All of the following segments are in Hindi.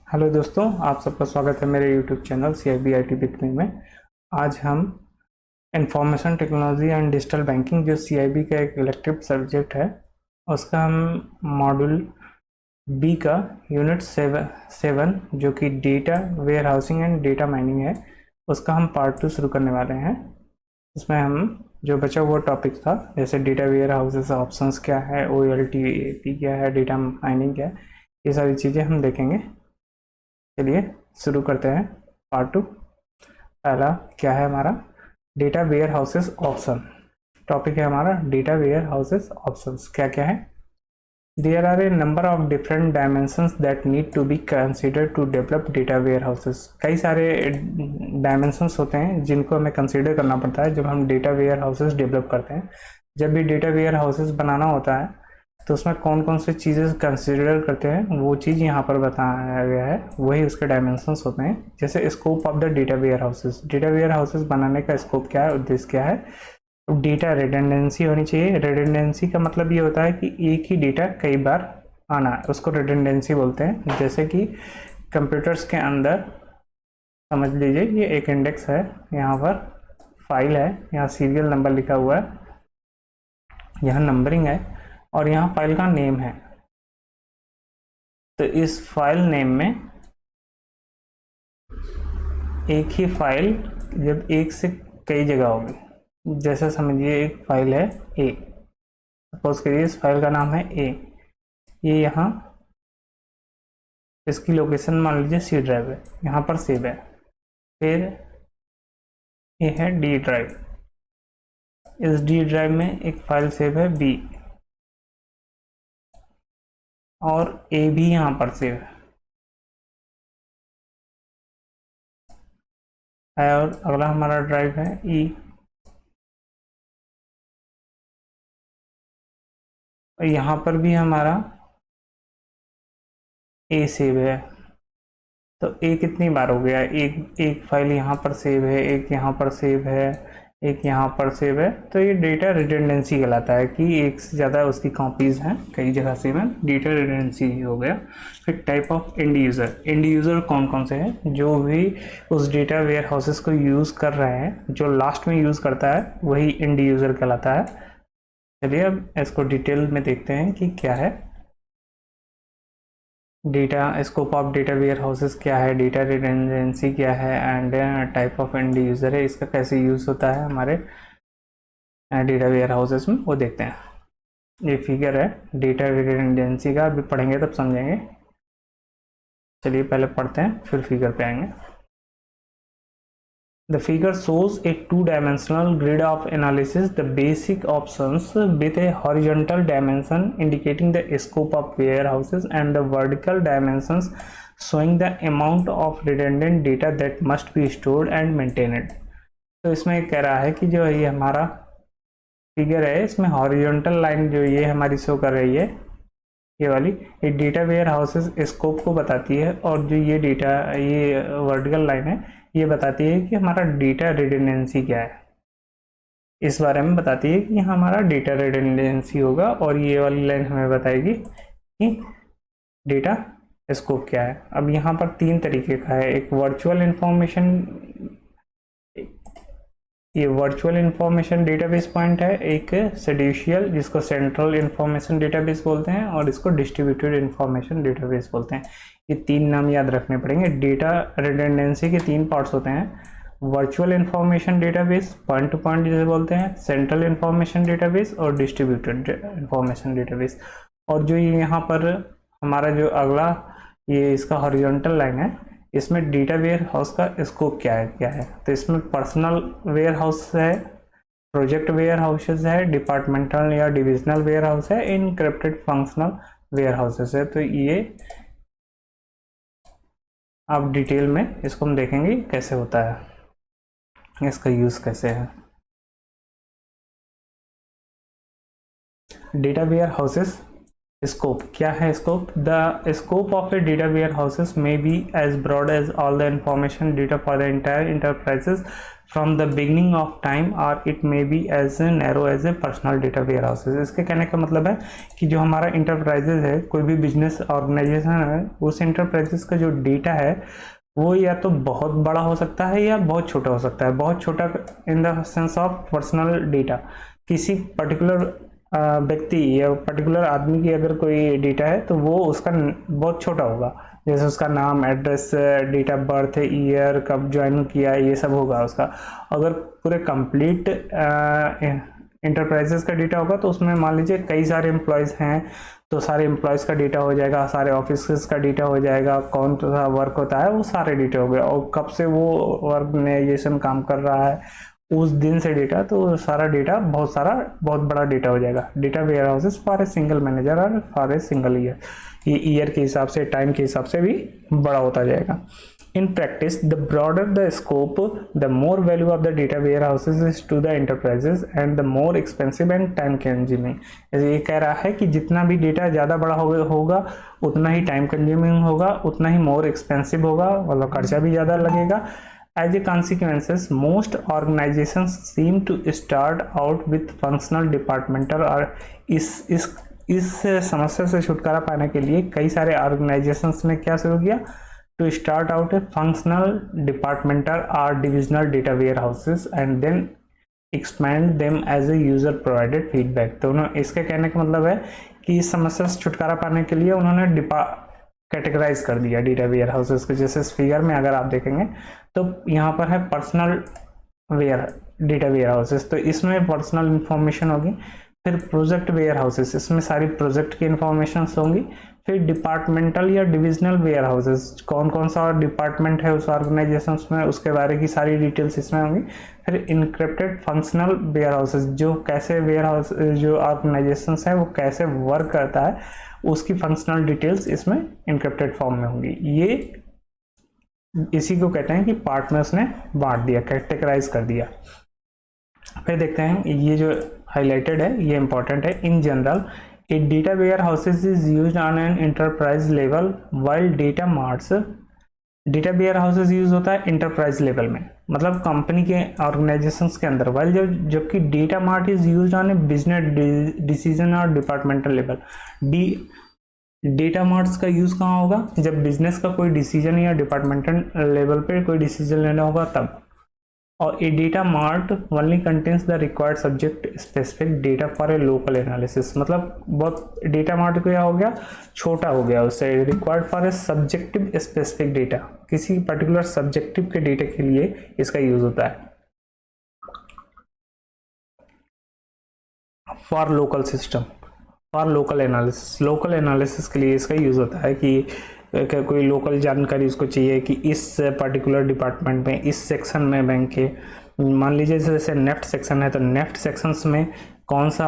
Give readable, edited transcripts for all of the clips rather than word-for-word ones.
हेलो दोस्तों, आप सबका स्वागत है मेरे YouTube channel CIB IT with me में। आज हम information technology and digital banking जो CIB का एक इलेक्टिव सब्जेक्ट है उसका हम मॉड्यूल बी का यूनिट सेवन जो कि data warehousing and data mining है, उसका हम पार्ट 2 शुरू करने वाले हैं। इसमें हम जो बचा हुआ टॉपिक था, जैसे डेटा वेयर हाउसेस ऑप्शंस क्या है, OLTP क्या है, डेटा माइनिंग क्या है, ये सारी चीज़ें हम देखेंगे। चलिए शुरू करते हैं पार्ट 2। पहला क्या है हमारा, data warehouses option. Topic है हमारा डेटा वेयर हाउसेस ऑप्शंस। क्या क्या है? There are a number of different dimensions that need to be considered to develop data warehouses. कई सारे डायमेंशंस होते हैं जिनको हमें कंसिडर करना पड़ता है जब हम डेटा वेयर हाउसेस डेवलप करते हैं। जब भी डेटा वेयर हाउसेस बनाना होता है तो उसमें कौन कौन सी चीज़ें कंसिडर करते हैं वो चीज़ यहाँ पर बताया गया है, वही उसके डायमेंशंस होते हैं। जैसे scope of the data warehouses. Data warehouses बनाने का स्कोप क्या है, उद्देश्य क्या है? डेटा रिडंडेंसी होनी चाहिए। रिडंडेंसी का मतलब ये होता है कि एक ही डेटा कई बार आना, उसको रिडंडेंसी बोलते हैं। जैसे कि कंप्यूटर्स के अंदर समझ लीजिए ये एक इंडेक्स है, यहाँ पर फाइल है, यहाँ सीरियल नंबर लिखा हुआ है, यहाँ नंबरिंग है और यहाँ फाइल का नेम है। तो इस फाइल नेम में एक ही फाइल जब एक से कई जगह होगी, जैसे समझिए एक फाइल है ए, सपोज करिए इस फाइल का नाम है ए, ये यहाँ इसकी लोकेशन मान लीजिए C ड्राइव है, यहाँ पर सेव है। फिर ये है D ड्राइव, इस D ड्राइव में एक फाइल सेव है B और A भी यहाँ पर सेव है। और अगला हमारा ड्राइव है E, और यहाँ पर भी हमारा A सेव है। तो A कितनी बार हो गया, एक फाइल यहाँ पर सेव है, एक यहाँ पर सेव है, एक यहाँ पर सेव है। तो ये डेटा रिडंडेंसी कहलाता है कि एक से ज़्यादा उसकी कॉपीज़ हैं, कई जगह सेव हैं, डेटा रिडंडेंसी हो गया। फिर type of end user. End user कौन कौन से हैं? जो भी उस डेटा वेयर हाउसेस को यूज़ कर रहे हैं, जो लास्ट में यूज़ करता है वही एंड यूज़र कहलाता है। चलिए अब इसको डिटेल में देखते हैं कि क्या है। Data scope of data warehouses क्या है, डेटा रिडंडेंसी क्या है, and type of end user है, इसका कैसे यूज़ होता है हमारे डेटा वेयर हाउसेस में, वो देखते हैं। ये फिगर है डेटा रिडंडेंसी का, अभी पढ़ेंगे तब समझेंगे। चलिए पहले पढ़ते हैं फिर फिगर पे आएंगे। The figure shows a two-dimensional grid of analysis, the basic options with a horizontal dimension indicating the scope of warehouses and the vertical dimensions showing the amount of redundant data that must be stored and maintained। तो इसमें कह रहा है कि जो ये हमारा फिगर है इसमें हॉरिजॉन्टल लाइन जो ये हमारी शो कर रही है, ये वाली, ये डेटा वेयर हाउसेस स्कोप को बताती है, और जो ये डेटा, ये वर्टिकल लाइन है, ये बताती है कि हमारा डेटा रिडंडेंसी क्या है। इस बारे में बताती है कि हमारा डेटा रिडंडेंसी होगा, और ये वाली लाइन हमें बताएगी कि डेटा स्कोप क्या है। अब यहाँ पर तीन तरीके का है, एक वर्चुअल इंफॉर्मेशन, ये वर्चुअल इंफॉर्मेशन डेटाबेस पॉइंट है, एक सेडिशियल जिसको सेंट्रल इंफॉर्मेशन डेटाबेस बोलते हैं, और इसको डिस्ट्रीब्यूटेड इंफॉर्मेशन डेटाबेस बोलते हैं। ये तीन नाम याद रखने पड़ेंगे। डेटा रिडंडेंसी के तीन पार्ट्स होते हैं, virtual information database point to point जिसे बोलते हैं, सेंट्रल इंफॉर्मेशन डेटाबेस और डिस्ट्रीब्यूटेड इंफॉर्मेशन डेटाबेस। और जो ये यहाँ पर हमारा जो अगला ये इसका हॉरिजॉन्टल लाइन है, इसमें डेटा वेयर हाउस का स्कोप क्या है। तो इसमें पर्सनल वेयर हाउस है, प्रोजेक्ट वेयर हाउसेस है, डिपार्टमेंटल या डिविजनल वेयर हाउस है, इनक्रिप्टेड फंक्शनल वेयर हाउसेस है। तो ये अब डिटेल में इसको हम देखेंगे कैसे होता है, इसका यूज कैसे है। डेटा वेयर हाउसेस स्कोप क्या है? Scope, the scope of a data warehouses may be as broad as all the information data for the entire enterprises from the beginning of time और it may be as narrow as a personal data warehouses. इसके कहने का मतलब है कि जो हमारा इंटरप्राइजेज है, कोई भी बिजनेस ऑर्गेनाइजेशन है, उस इंटरप्राइजेज का जो डेटा है वो या तो बहुत बड़ा हो सकता है या बहुत छोटा हो सकता है। बहुत छोटा in the sense of personal data, किसी पर्टिकुलर व्यक्ति या पर्टिकुलर आदमी की अगर कोई डेटा है तो वो उसका बहुत छोटा होगा, जैसे उसका नाम, address, date of birth, year, कब ज्वाइन किया, ये सब होगा उसका। अगर पूरे कंप्लीट इंटरप्राइजेस का डेटा होगा तो उसमें मान लीजिए कई सारे एम्प्लॉयज़ हैं तो सारे एम्प्लॉयज़ का डेटा हो जाएगा, सारे ऑफिस का डेटा हो जाएगा, कौन सा वर्क होता है वो सारे डेटा हो गए, और कब से वो ऑर्गेनाइजेशन काम कर रहा है उस दिन से डेटा, तो सारा डेटा बहुत बड़ा डेटा हो जाएगा। Data warehouses for a single manager और फॉर ए सिंगल ईयर, ये ईयर के हिसाब से, टाइम के हिसाब से भी बड़ा होता जाएगा। In practice, the broader the scope, the more value of the data warehouses is to the enterprises and the more expensive and time consuming। ये कह रहा है कि जितना भी डेटा ज़्यादा बड़ा होगा उतना ही टाइम कंज्यूमिंग होगा, उतना ही मोर एक्सपेंसिव होगा, मतलब खर्चा भी ज़्यादा लगेगा। As a consequences, most organizations seem to start out with functional departmental और इस समस्या से छुटकारा पाने के लिए कई सारे ऑर्गेनाइजेशंस ने क्या शुरू किया, to start out a functional departmental or divisional data warehouses and then expand them as a user provided feedback। तो इसके कहने का मतलब है कि इस समस्या से छुटकारा पाने के लिए उन्होंने कैटेगराइज कर दिया डेटा वेयर हाउसेस को। जैसे इस फिगर में अगर आप देखेंगे तो यहाँ पर है पर्सनल डेटा वेयर हाउसेस, तो इसमें पर्सनल इंफॉर्मेशन होगी। फिर प्रोजेक्ट वेयर हाउसेस, इसमें सारी प्रोजेक्ट की इंफॉर्मेशन होंगी। फिर डिपार्टमेंटल या डिविजनल वेयर हाउसेस, कौन कौन सा डिपार्टमेंट है उस ऑर्गेनाइजेशन में, उसके बारे की सारी डिटेल्स इसमें होंगी। फिर इनक्रिप्टेड फंक्शनल वेयर हाउसेस, जो कैसे वेयर हाउस, जो ऑर्गेनाइजेशन है वो कैसे वर्क करता है उसकी फंक्शनल डिटेल्स इसमें इनक्रिप्टेड फॉर्म में होंगी। ये इसी को कहते हैं कि पार्ट में उसने बांट दिया, कैटेगराइज कर दिया। फिर देखते हैं ये जो हाईलाइटेड है ये इंपॉर्टेंट है। In general a data warehouses is used on an enterprise level while data marts, data warehouses use होता है इंटरप्राइज लेवल में, मतलब कंपनी के ऑर्गेनाइजेशंस के अंदर, वाइल जबकि data mart is used on A business decision और डिपार्टमेंटल लेवल। डेटा मार्ट्स का यूज कहाँ होगा, जब बिजनेस का कोई डिसीजन या डिपार्टमेंटल लेवल पे कोई डिसीजन लेना होगा तब। और a data mart only contains the required subject specific data for a local analysis, मतलब बहुत डेटा मार्ट क्या हो गया, छोटा हो गया, उससे required for a subjective specific data, किसी पर्टिकुलर सब्जेक्टिव के डेटा के लिए इसका यूज होता है। For local system, for local analysis, local analysis के लिए इसका यूज होता है कि कोई लोकल जानकारी उसको चाहिए कि इस पर्टिकुलर डिपार्टमेंट में, इस सेक्शन में बैंक के, मान लीजिए जैसे नेफ्ट सेक्शन है तो नेफ्ट सेक्शंस में कौन सा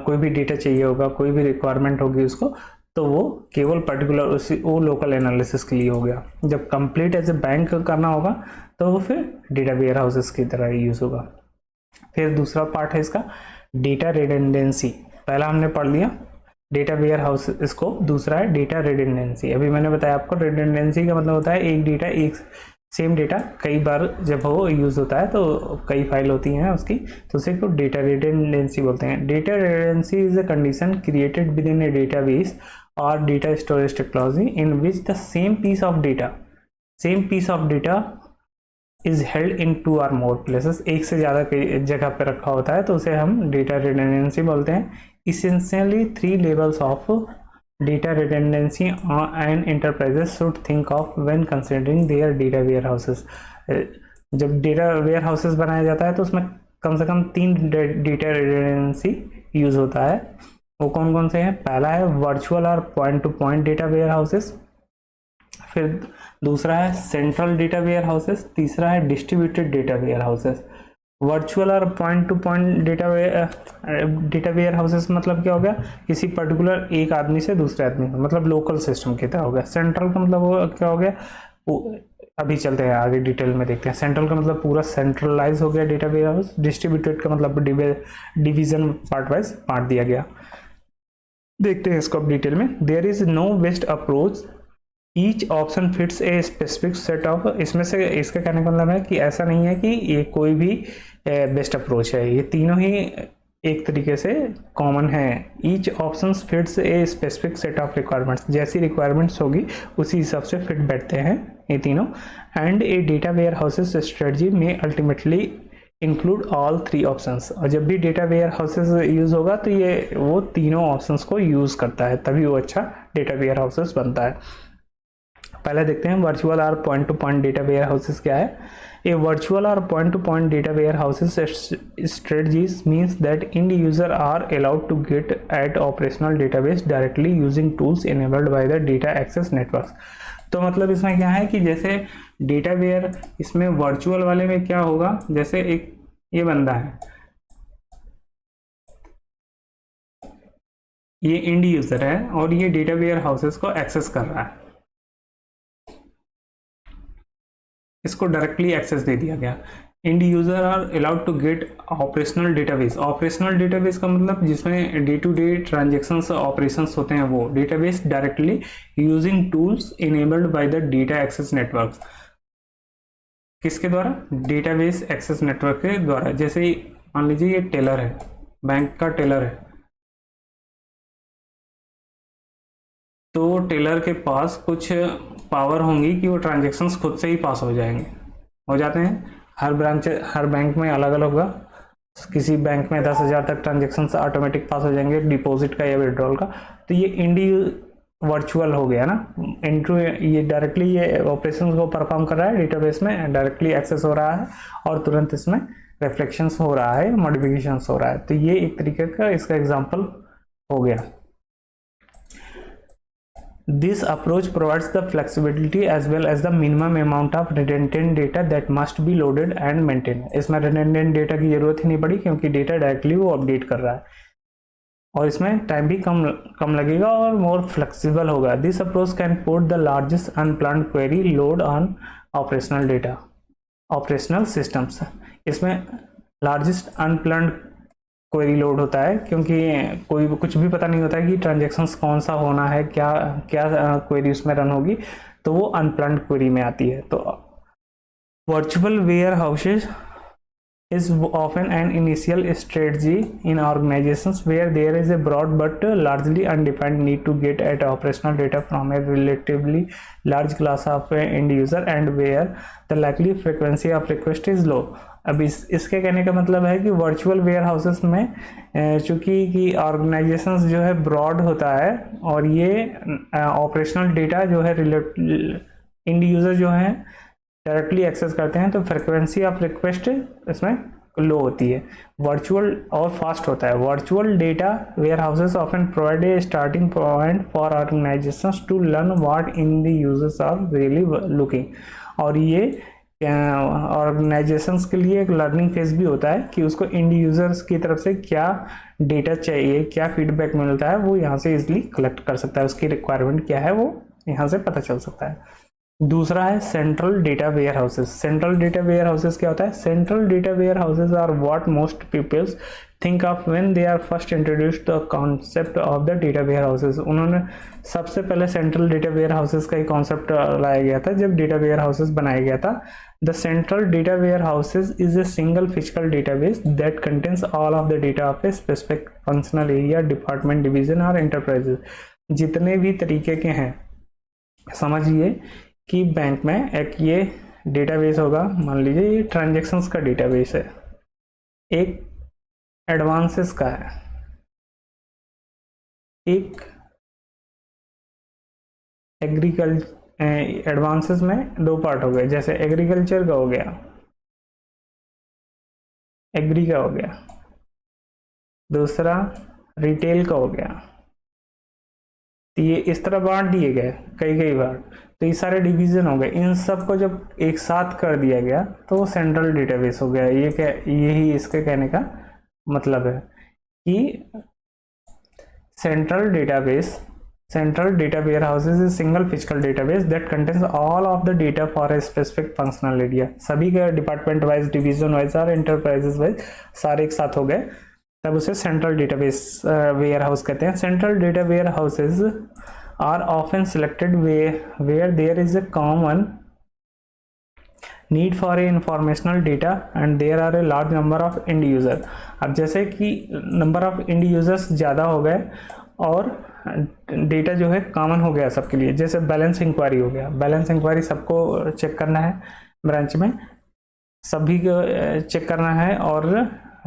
कोई भी डेटा चाहिए होगा, कोई भी रिक्वायरमेंट होगी उसको, तो वो केवल पर्टिकुलर उसी वो लोकल एनालिसिस के लिए हो गया। जब कंप्लीट एज ए बैंक करना होगा तो वो फिर डेटा वेयर हाउसेस की तरह यूज होगा। फिर दूसरा पार्ट है इसका डेटा रिडंडेंसी, पहला हमने पढ़ लिया डेटा वेयर हाउस इसको, दूसरा है डेटा रिडंडेंसी। अभी मैंने बताया आपको रिडंडेंसी का मतलब होता है एक डेटा, एक सेम डेटा कई बार जब वो यूज होता है तो कई फाइल होती हैं उसकी, तो उसे को डेटा रिडंडेंसी बोलते हैं। Data redundancy is a condition created within a database or data storage technology in which the same piece of data is held in 2 or more places, एक से ज़्यादा जगह पे रखा होता है तो उसे हम डेटा रिडंडेंसी बोलते हैं। Essentially 3 levels of data redundancy and enterprises should think of when considering their data warehouses। जब डेटा वेयर हाउसेस बनाया जाता है तो उसमें कम से कम 3 डेटा रिडंडेंसी यूज होता है। वो कौन कौन से हैं, पहला है वर्चुअल और point to point data warehouses, फिर दूसरा है सेंट्रल डेटा वेयर हाउसेस, तीसरा है distributed data warehouses. Virtual और point to point data warehouses मतलब क्या हो गया, किसी पर्टिकुलर एक आदमी से दूसरे आदमी, मतलब लोकल सिस्टम की तरह हो गया। सेंट्रल का मतलब क्या हो गया, अभी चलते हैं आगे डिटेल में देखते हैं। सेंट्रल का मतलब पूरा सेंट्रलाइज हो गया डेटा वेयर हाउस। डिस्ट्रीब्यूटेड का मतलब डिवीजन पार्ट वाइज बांट दिया गया। देखते हैं इसको अब डिटेल में। There is no best approach each option fits a specific set of, इसमें से इसका कहने का मतलब है कि ऐसा नहीं है कि ये कोई भी बेस्ट अप्रोच है, ये तीनों ही एक तरीके से कॉमन है। Each option fits a specific set of requirements, जैसी रिक्वायरमेंट्स होगी उसी हिसाब से फिट बैठते हैं ये तीनों। And a data warehouses strategy में ultimately include all three options, और जब भी डेटा वेयर हाउसेस यूज होगा तो ये वो तीनों ऑप्शंस को यूज करता है, तभी वो अच्छा डेटा वेयर हाउसेस बनता है। पहले देखते हैं वर्चुअल और point to point data warehouses क्या है। ए वर्चुअल और point to point data warehouses strategies means that end user are allowed to get at operational database directly using tools enabled by the data access networks। तो मतलब इसमें क्या है कि जैसे डेटा वेयर, इसमें वर्चुअल वाले में क्या होगा, जैसे एक ये बंदा है, ये एंड यूजर है और ये डेटा वेयर हाउसेस को एक्सेस कर रहा है, इसको डायरेक्टली एक्सेस दे दिया गया। End user are allowed to get operational database. Operational database का मतलब जिसमें day to day transactions operations होते हैं, वो database directly using tools enabled by the data access network. किसके द्वारा? डेटाबेस एक्सेस नेटवर्क के द्वारा। जैसे मान लीजिए ये टेलर है, बैंक का टेलर है, तो टेलर के पास कुछ पावर होंगी कि वो ट्रांजेक्शन्स खुद से ही पास हो जाएंगे, हो जाते हैं। हर बैंक में अलग अलग होगा, किसी बैंक में 10,000 तक ट्रांजेक्शन्स ऑटोमेटिक पास हो जाएंगे, डिपॉजिट का या विड्रॉल का। तो ये इंडी वर्चुअल हो गया ना, इंटू ये डायरेक्टली ये ऑपरेशंस को परफॉर्म कर रहा है, डेटाबेस में डायरेक्टली एक्सेस हो रहा है और तुरंत इसमें रिफ्लेक्शंस हो रहा है, मॉडिफिकेशंस हो रहा है। तो ये एक तरीके का इसका एग्जांपल हो गया। This approach provides the flexibility as well as the minimum amount of redundant data that must be loaded and maintained। इसमें redundant data की जरूरत ही नहीं पड़ी क्योंकि डेटा डायरेक्टली वो अपडेट कर रहा है, और इसमें टाइम भी कम लगेगा और मोर फ्लेक्सिबल होगा। This approach can put the largest unplanned query load on operational data operational systems. इसमें लार्जेस्ट अनप्लान्ड क्वेरी लोड होता है क्योंकि कोई कुछ भी पता नहीं होता है कि ट्रांजेक्शन्स कौन सा होना है, क्या क्या क्वेरी उसमें रन होगी, तो वो अनप्लान्ड क्वेरी में आती है। तो virtual warehouses is often an initial strategy in organizations where there is a broad but largely undefined need to get at operational data from a relatively large class of end user and where the likely frequency of request is low। अब इसके कहने का मतलब है कि वर्चुअल वेयर हाउसेस में चूंकि कि ऑर्गेनाइजेशंस जो है ब्रॉड होता है और ये ऑपरेशनल डेटा जो है इंड यूजर जो है डायरेक्टली एक्सेस करते हैं, तो फ्रिक्वेंसी ऑफ रिक्वेस्ट इसमें लो होती है। वर्चुअल और फास्ट होता है। Virtual data warehouses often provide a starting point for organizations to learn what in the users are really looking. और ये ऑर्गेनाइजेशंस के लिए एक लर्निंग फेज भी होता है कि उसको इंड यूजर्स की तरफ से क्या डेटा चाहिए, क्या फीडबैक मिलता है, वो यहाँ से इजिली कलेक्ट कर सकता है। उसकी रिक्वायरमेंट क्या है वो यहाँ से पता चल सकता है। दूसरा है central data warehouses. Central data warehouses क्या होता है? Central data warehouses are what most peoples think of when they are first introduced the concept of the data warehouses. उन्होंने सबसे पहले सेंट्रल डेटा वेयर हाउसेस का ही कॉन्सेप्ट लाया गया था जब डेटा वेयर हाउसेस बनाया गया था। The central data warehouses is a single physical database that contains all of the data of a specific functional area, department, division और एंटरप्राइजेस। जितने भी तरीके के हैं, समझिए कि बैंक में एक ये डेटाबेस होगा, मान लीजिए ये ट्रांजैक्शंस का डेटाबेस है, एक एडवांसेस का है, एक एडवांसेस में दो पार्ट हो गए, जैसे एग्रीकल्चर का हो गया, एग्री का हो गया, दूसरा रिटेल का हो गया। तो ये इस तरह बांट दिए गए कई बार, तो ये सारे डिवीजन हो गए। इन सब को जब एक साथ कर दिया गया तो वो सेंट्रल डेटाबेस हो गया। ये क्या, यही इसके कहने का मतलब है कि central data warehouses is single physical database that contains all of the data for a specific functional area. सभी का डिपार्टमेंट वाइज, डिवीजन वाइज और एंटरप्राइजेस वाइज सारे एक साथ हो गए, तब उसे सेंट्रल डेटाबेस वेयर हाउस कहते हैं। Central data warehouses are often selected where there is a common need for a informational data and there are a large number of end user। अब जैसे कि नंबर ऑफ end users ज़्यादा हो गए और डेटा जो है कॉमन हो गया सबके लिए, जैसे बैलेंस इंक्वायरी हो गया, बैलेंस इंक्वायरी सबको चेक करना है ब्रांच में, सभी को चेक करना है और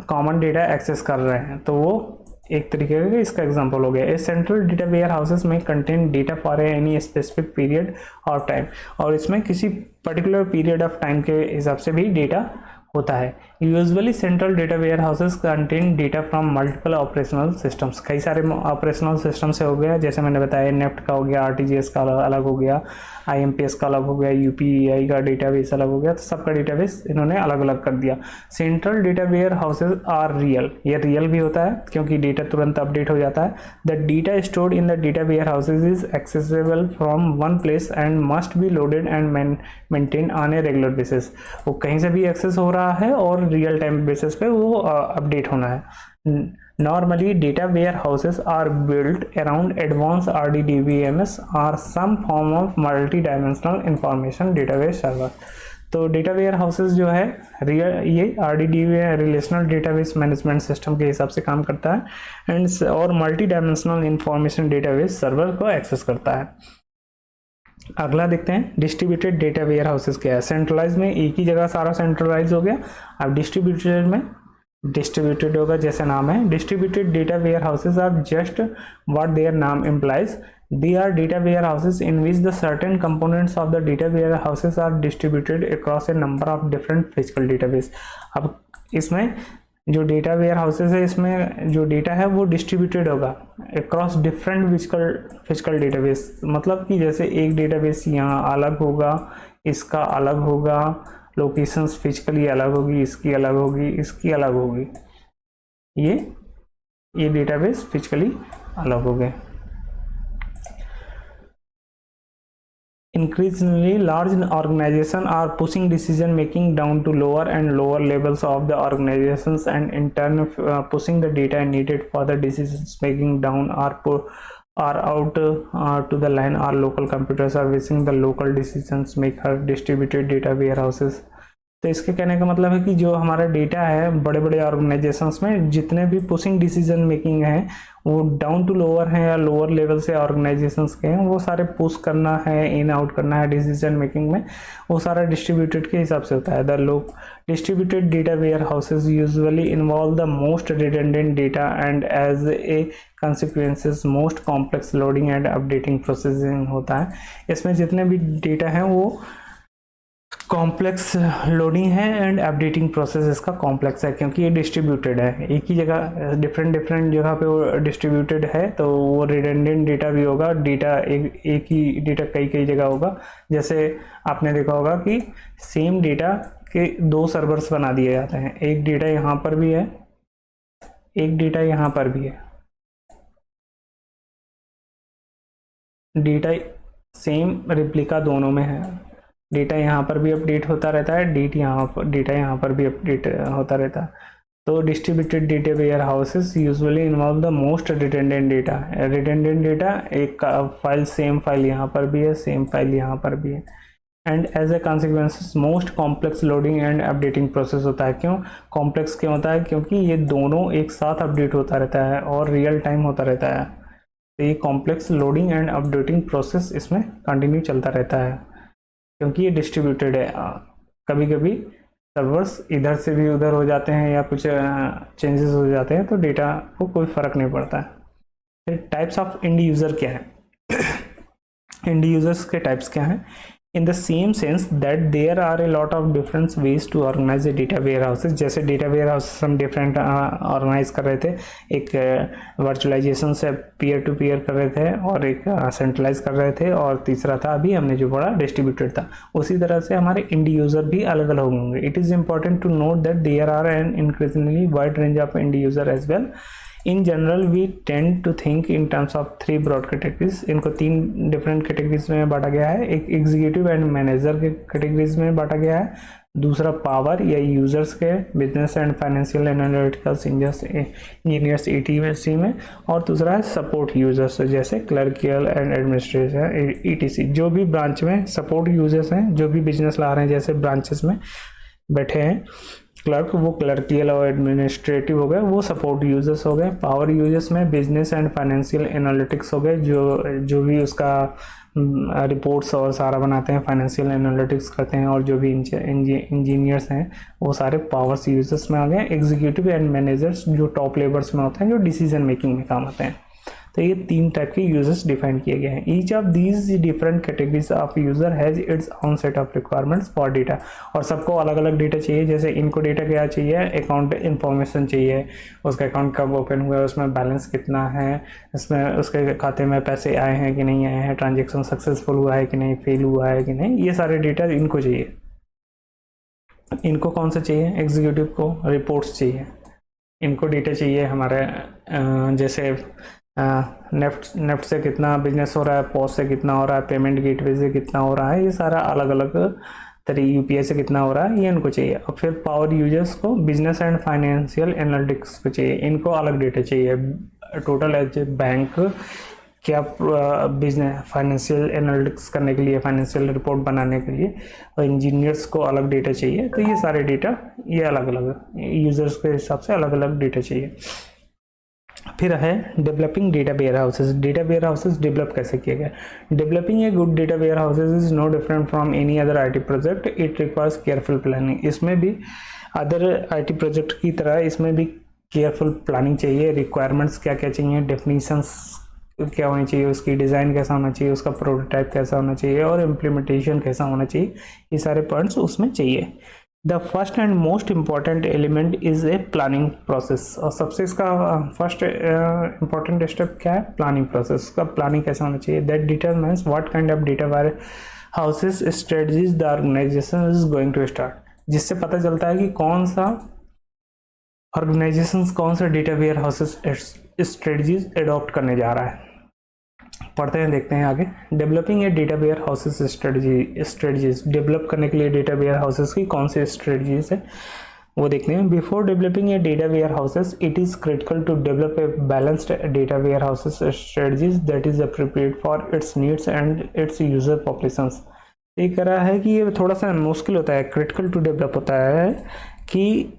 कॉमन डेटा एक्सेस कर रहे हैं, तो वो एक तरीके का इसका एग्जांपल हो गया। ए सेंट्रल डेटा वेयर हाउसेस में contain data for any specific period और टाइम, और इसमें किसी पर्टिकुलर पीरियड ऑफ टाइम के हिसाब से भी डेटा होता है। Usually central data warehouses contain data from multiple operational systems, कई सारे ऑपरेशनल सिस्टम से हो गया, जैसे मैंने बताया नेफ्ट का हो गया, आरटीजीएस का अलग हो गया, आईएमपीएस का अलग हो गया, यूपीआई का डेटाबेस अलग हो गया, तो सबका डेटाबेस इन्होंने अलग अलग कर दिया। Central data warehouses are real, ये रियल भी होता है क्योंकि डेटा तुरंत अपडेट हो जाता है। The data stored in the data warehouses is accessible from one place and must be loaded and maintain on a regular basis, वो कहीं से भी एक्सेस हो रहा है और रियल टाइम बेसिस पे वो अपडेट होना है। Normally, data warehouses are built around advanced RDBMS or some form of multi-dimensional information database server। तो डेटा वेयर हाउसेज जो है ये RDDB relational database management system के हिसाब से काम करता है एंड और multi dimensional information database server को एक्सेस करता है। अगला देखते हैं डिस्ट्रीब्यूटेड डेटा वेयर हाउसेज क्या है। सेंट्रलाइज में एक ही जगह सारा सेंट्रलाइज हो गया, अब डिस्ट्रीब्यूटेड में डिस्ट्रीब्यूटेड होगा, जैसे नाम है। Distributed data warehouses are just what their नाम implies, they are data warehouses in which the certain components of the data warehouses are distributed across a number of different physical database। अब इसमें जो डेटा वेयर हाउसेज है इसमें जो डेटा है वो डिस्ट्रीब्यूटेड होगा अक्रॉस डिफरेंट फिजिकल डेटाबेस, मतलब कि जैसे एक डेटाबेस यहाँ अलग होगा, इसका अलग होगा, लोकेशंस फिजिकली अलग होगी, इसकी अलग होगी, इसकी अलग होगी, ये डेटाबेस फिजिकली अलग हो गए। Increasingly large organizations are pushing decision making down to lower and lower levels of the organizations and in turn pushing the data needed for the decision making down are out to the line or local computer servicing the local decisions maker distributed data warehouses। तो इसके कहने का मतलब है कि जो हमारा डेटा है बड़े बड़े ऑर्गेनाइजेशंस में जितने भी पुशिंग डिसीजन मेकिंग है वो डाउन टू लोअर हैं या लोअर लेवल से ऑर्गेनाइजेशंस के हैं, वो सारे पुश करना है, इन आउट करना है डिसीजन मेकिंग में, वो सारा डिस्ट्रीब्यूटेड के हिसाब से होता है। द लोग distributed data warehouses usually involve the most redundant data and as a consequences most complex loading and updating processing होता है। इसमें जितने भी डेटा हैं वो कॉम्प्लेक्स लोडिंग है एंड अपडेटिंग प्रोसेस इसका कॉम्प्लेक्स है क्योंकि ये डिस्ट्रीब्यूटेड है, एक ही जगह डिफरेंट जगह पे वो डिस्ट्रीब्यूटेड है, तो वो रिडंडेंट डेटा भी होगा, डेटा एक ही डेटा कई जगह होगा। जैसे आपने देखा होगा कि सेम डेटा के दो सर्वर्स बना दिए जाते हैं, एक डेटा यहाँ पर भी है, एक डेटा यहाँ पर भी है, डेटा सेम रिप्लिका दोनों में है, डेटा यहाँ पर भी अपडेट होता रहता है, डेटा यहाँ पर भी अपडेट होता रहता है। तो distributed data warehouses usually involve the most redundant data. Redundant data एक फाइल सेम फाइल यहाँ पर भी है, सेम फाइल यहाँ पर भी है and as a consequence most complex loading and updating process होता है। क्यों कॉम्प्लेक्स क्यों होता है? क्योंकि ये दोनों एक साथ अपडेट होता रहता है और रियल टाइम होता रहता है, तो ये complex loading and updating process इसमें कंटिन्यू चलता रहता है क्योंकि ये डिस्ट्रीब्यूटेड है। कभी कभी सर्वर्स इधर से भी उधर हो जाते हैं या कुछ चेंजेस हो जाते हैं तो डेटा को कोई फ़र्क नहीं पड़ता है। फिर टाइप्स ऑफ एंड यूज़र क्या है? एंड यूज़र्स के टाइप्स क्या हैं? In the same sense that there are a lot of different ways to organize a data warehouses. जैसे डेटा वेयर हाउसेज हम डिफरेंट ऑर्गेनाइज कर रहे थे, एक वर्चुअलाइजेशन से पीयर टू पीयर कर रहे थे और एक सेंट्रलाइज कर रहे थे और तीसरा था अभी हमने जो पढ़ा डिस्ट्रीब्यूटेड था। उसी तरह से हमारे एंड यूज़र भी अलग अलग होंगे। It is important to note that there are an increasingly wide range of end user as well. In general, we tend to think in terms of three broad categories। इनको तीन डिफरेंट कैटेगरीज में बांटा गया है। एक एग्जीक्यूटिव एंड मैनेजर के कैटेगरीज में बांटा गया है, दूसरा पावर या यूजर्स के business and financial analyticals engineers ETC में, और दूसरा है सपोर्ट यूजर्स जैसे क्लर्कियल एंड एडमिनिस्ट्रेशन ETC। जो भी ब्रांच में सपोर्ट यूजर्स हैं, जो भी बिजनेस ला रहे हैं, जैसे ब्रांचेस में बैठे हैं क्लर्क, वो क्लर्कियल और एडमिनिस्ट्रेटिव हो गए, वो सपोर्ट यूजर्स हो गए। पावर यूजर्स में बिजनेस एंड फाइनेंशियल एनालिटिक्स हो गए, जो भी उसका रिपोर्ट्स और सारा बनाते हैं, फाइनेंशियल एनालिटिक्स करते हैं, और जो भी इंजीनियर्स हैं वो सारे पावर्स यूजर्स में आ गए। एग्जीक्यूटिव एंड मैनेजर्स जो टॉप लेवल्स में होते हैं, जो डिसीजन मेकिंग में काम आते हैं। तो ये 3 टाइप के यूजर्स डिफाइन किए गए हैं। Each of these different categories of user has its own set of requirements for data, और सबको अलग अलग डेटा चाहिए। जैसे इनको डेटा क्या चाहिए, अकाउंट इन्फॉर्मेशन चाहिए, उसका अकाउंट कब ओपन हुआ है, उसमें बैलेंस कितना है, इसमें उसके खाते में पैसे आए हैं कि नहीं आए हैं, ट्रांजेक्शन सक्सेसफुल हुआ है कि नहीं, फेल हुआ है कि नहीं, ये सारे डेटा इनको चाहिए। इनको कौन सा चाहिए, एग्जीक्यूटिव को रिपोर्ट्स चाहिए, इनको डेटा चाहिए हमारे जैसे नेफ्ट से कितना बिजनेस हो रहा है, पॉस से कितना हो रहा है, पेमेंट गेटवे से कितना हो रहा है, ये सारा अलग अलग तरीके, UPI से कितना हो रहा है, ये इनको चाहिए। और फिर पावर यूजर्स को बिजनेस एंड फाइनेंशियल एनालिटिक्स को चाहिए, इनको अलग डेटा चाहिए। टोटल एज ए बैंक क्या बिजनेस फाइनेंशियल एनालिटिक्स करने के लिए, फाइनेंशियल रिपोर्ट बनाने के लिए, और इंजीनियर्स को अलग डेटा चाहिए। तो ये सारे डेटा ये अलग अलग यूजर्स के हिसाब से अलग अलग डेटा चाहिए। फिर है developing data warehouses. Data warehouses develop कैसे किया गया। Developing a good data warehouses is no different from any other IT project, it requires careful planning. इसमें भी अदर IT प्रोजेक्ट की तरह इसमें भी केयरफुल प्लानिंग चाहिए। रिक्वायरमेंट्स क्या क्या चाहिए, डेफिनीशंस क्या होनी चाहिए, उसकी डिज़ाइन कैसा होना चाहिए, उसका प्रोटोटाइप कैसा होना चाहिए, और इम्प्लीमेंटेशन कैसा होना चाहिए, ये सारे पॉइंट्स उसमें चाहिए। The first and most important element is a planning process, और सबसे इसका फर्स्ट इम्पॉर्टेंट स्टेप क्या है, प्लानिंग प्रोसेस। उसका प्लानिंग कैसा होना चाहिए, that determines what kind of data warehouses strategies the organization is going to start, जिससे पता चलता है कि कौन सा ऑर्गेनाइजेशन कौन सा data warehouses strategies adopt करने जा रहा है। पढ़ते हैं, देखते हैं आगे। Developing a data warehouses strategies, develop करने के लिए डेटा वेयर हाउसेस की कौन सी स्ट्रेटजीज है वो देखते हैं। Before developing a data warehouses it is critical to develop a balanced data warehouses strategies that is appropriate for its needs and its user populations. ये कह रहा है कि ये थोड़ा सा मुश्किल होता है, क्रिटिकल टू डेवलप होता है कि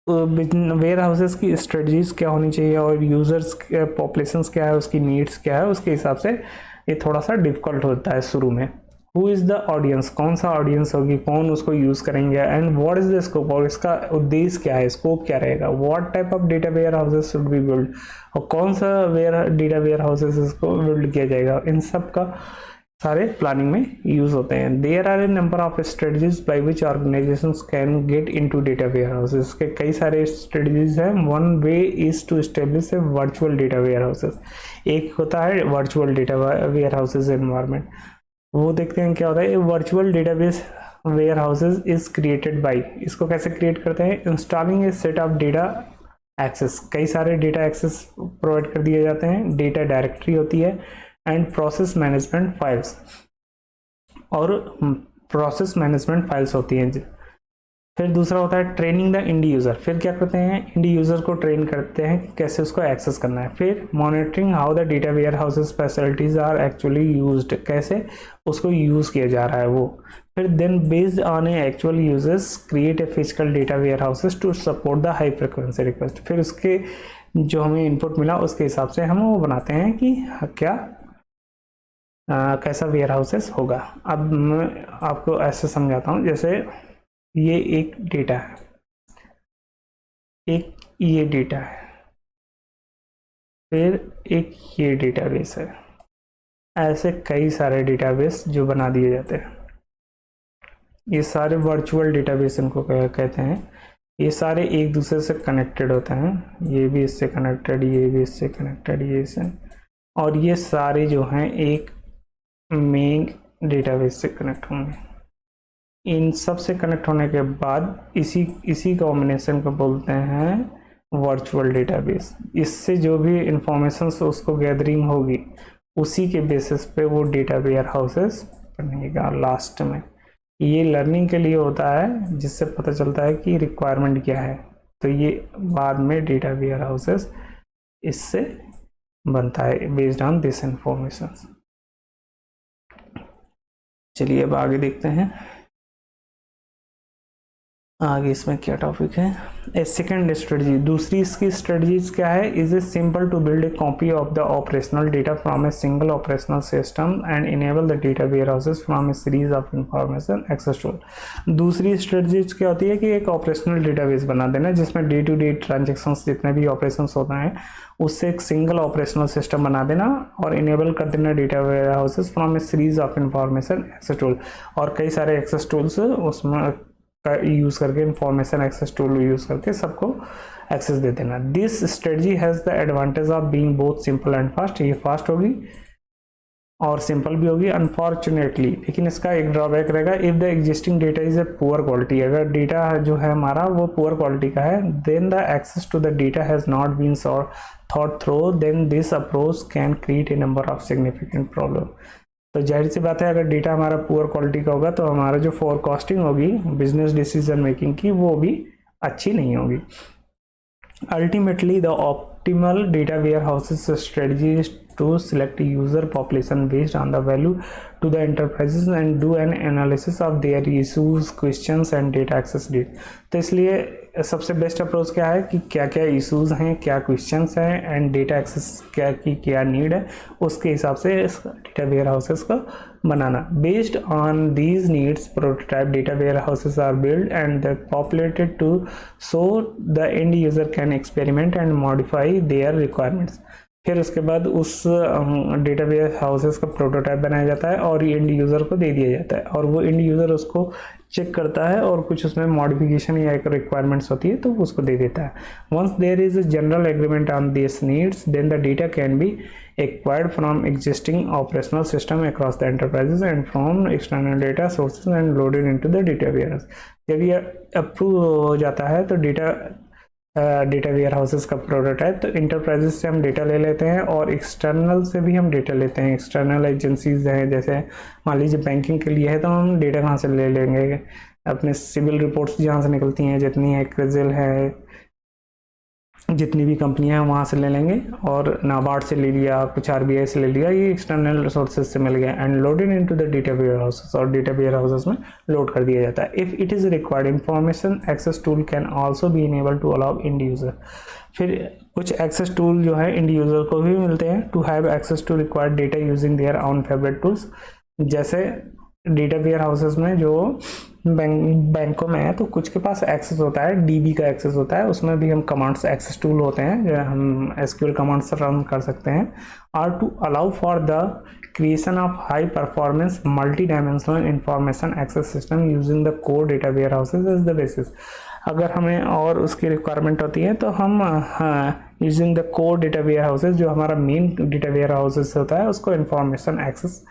वेयर हाउसेस की स्ट्रेटजीज क्या होनी चाहिए और यूजर्स पॉपुलेशंस क्या है, उसकी नीड्स क्या है, उसके हिसाब से ये थोड़ा सा डिफिकल्ट होता है शुरू में। हु इज़ द ऑडियंस, कौन सा ऑडियंस होगी, कौन उसको यूज़ करेंगे, and what is the scope, और इसका उद्देश्य क्या है, स्कोप क्या रहेगा, what type of data warehouses should be build, और कौन सा डेटा वेयर हाउसेस इसको बिल्ड किया जाएगा, इन सब का सारे प्लानिंग में यूज होते हैं। There are a number of strategies by which organizations can get into data warehouses के कई सारे स्ट्रेटजीज हैं। One way is to establish a virtual data warehouses, एक होता है virtual data warehouses environment, वो देखते हैं क्या होता है। Virtual database warehouses is created by, इसको कैसे क्रिएट करते हैं, installing a set of data access, कई सारे डेटा एक्सेस प्रोवाइड कर दिए जाते हैं, डेटा डायरेक्टरी होती है, एंड प्रोसेस मैनेजमेंट फाइल्स, और प्रोसेस मैनेजमेंट फाइल्स होती हैं। फिर दूसरा होता है ट्रेनिंग द इंडी यूज़र, फिर क्या करते हैं, इंडी यूज़र को ट्रेन करते हैं कि कैसे उसको एक्सेस करना है। फिर monitoring how the data warehouses facilities are actually used, कैसे उसको यूज़ किया जा रहा है वो। फिर then based on a actual users create a physical data warehouses to support the high frequency request, फिर उसके जो हमें इनपुट मिला उसके हिसाब से हम वो बनाते हैं कि क्या कैसा वेयर हाउसेस होगा। अब मैं आपको ऐसे समझाता हूँ, जैसे ये एक डेटा है, एक ये डेटा है, फिर एक ये डेटाबेस है, ऐसे कई सारे डेटाबेस जो बना दिए जाते हैं। ये सारे वर्चुअल डेटाबेस इनको कहते हैं। ये सारे एक दूसरे से कनेक्टेड होते हैं, ये भी इससे कनेक्टेड, ये भी इससे कनेक्टेड, ये इससे, और ये सारे जो हैं एक मेन डेटाबेस से कनेक्ट होंगे। इन सब से कनेक्ट होने के बाद इसी कॉम्बिनेशन को बोलते हैं वर्चुअल डेटाबेस। इससे जो भी इंफॉर्मेशन उसको गैदरिंग होगी उसी के बेसिस पे वो डेटा वेयर हाउसेस बनेगा लास्ट में। ये लर्निंग के लिए होता है, जिससे पता चलता है कि रिक्वायरमेंट क्या है। तो ये बाद में डेटा वेयर हाउसेस इससे बनता है बेस्ड ऑन दिस इंफॉर्मेशन। चलिए अब आगे देखते हैं आगे इसमें क्या टॉपिक है। ए सेकेंड स्ट्रेटजी, दूसरी इसकी स्ट्रेटजीज क्या है। Is it simple to build a copy of the operational data from a single operational system and enable the data warehouses from a series of information access tool. दूसरी स्ट्रेटजीज क्या होती है कि एक ऑपरेशनल डेटाबेस बना देना जिसमें डे टू डे ट्रांजेक्शन जितने भी ऑपरेशन होते हैं उससे एक सिंगल ऑपरेशनल सिस्टम बना देना और इनेबल कर देना data warehouses from a series of information access tool, और कई सारे एक्सेस टूल्स उसमें का यूज़ करके इंफॉर्मेशन एक्सेस टूल यूज़ करके सबको एक्सेस दे देना। This strategy has the advantage of being both simple and fast. ये फास्ट होगी और सिंपल भी होगी अनफॉर्चुनेटली, लेकिन इसका एक ड्रॉबैक रहेगा। If the existing data is a poor quality, अगर डेटा जो है हमारा वो पुअर क्वालिटी का है, then the access to the data has not been thought through, then this approach can create a number of significant problem. तो जाहिर सी बात है अगर डेटा हमारा पुअर क्वालिटी का होगा तो हमारा जो फोरकास्टिंग होगी बिजनेस डिसीजन मेकिंग की वो भी अच्छी नहीं होगी। Ultimately the optimal data warehouses strategy is to select user population based on the value to the enterprises and do an analysis of their issues questions and data access need. तो इसलिए सबसे बेस्ट अप्रोच क्या है कि क्या क्या इशूज हैं, क्या क्वेश्चंस हैं एंड डेटा एक्सेस क्या नीड है, उसके हिसाब से डेटा वेयर हाउसेस को बनाना। Based on these needs prototype data warehouses are build and populated to so the end user can experiment and modify their requirements. फिर उसके बाद उस डेटा वेयर हाउसेस का प्रोटोटाइप बनाया जाता है और एंड यूज़र को दे दिया जाता है और वो एंड यूज़र उसको चेक करता है और कुछ उसमें मॉडिफिकेशन या एक रिक्वायरमेंट्स होती है तो उसको दे देता है। Once there is a general agreement on this needs then the data can be acquired from existing operational system across the enterprises and from external data sources and loaded into the data warehouse। जब ये अप्रूव हो जाता है तो डेटा वेयर हाउसेस का प्रोटोटाइप, तो इंटरप्राइजेस से हम डेटा ले लेते हैं और एक्सटर्नल से भी हम डेटा लेते हैं। एक्सटर्नल एजेंसीज हैं, जैसे मान लीजिए बैंकिंग के लिए है तो हम डेटा कहाँ से ले लेंगे, अपने सिविल रिपोर्ट्स जहाँ से निकलती हैं जितनी है, क्रिजिल है, जितनी भी कंपनियां हैं वहाँ से ले लेंगे, और नाबार्ड से ले लिया, कुछ आरबीआई से ले लिया, ये एक्सटर्नल रिसोर्सेज से मिल गया and loaded into the data warehouses, और डेटा वेयर हाउसेस में लोड कर दिया जाता है। If it is required information access tool can also be enable to allow end user. फिर कुछ एक्सेस टूल जो है इंड यूजर को भी मिलते हैं to have access to required data using their own favourite tools. जैसे डेटा वेयर हाउसेस में जो बैंकों में है तो कुछ के पास एक्सेस होता है, डीबी का एक्सेस होता है, उसमें भी हम कमांड्स एक्सेस टूल होते हैं जो हम एसक्यूएल कमांड्स रन कर सकते हैं। Or to allow for the creation of high performance multi dimensional information access system using the core data warehouses as the basis. अगर हमें और उसकी रिक्वायरमेंट होती है तो हम using the core data warehouses, जो हमारा मेन डेटा वेयर हाउसेज होता है, उसको इंफॉर्मेशन एक्सेस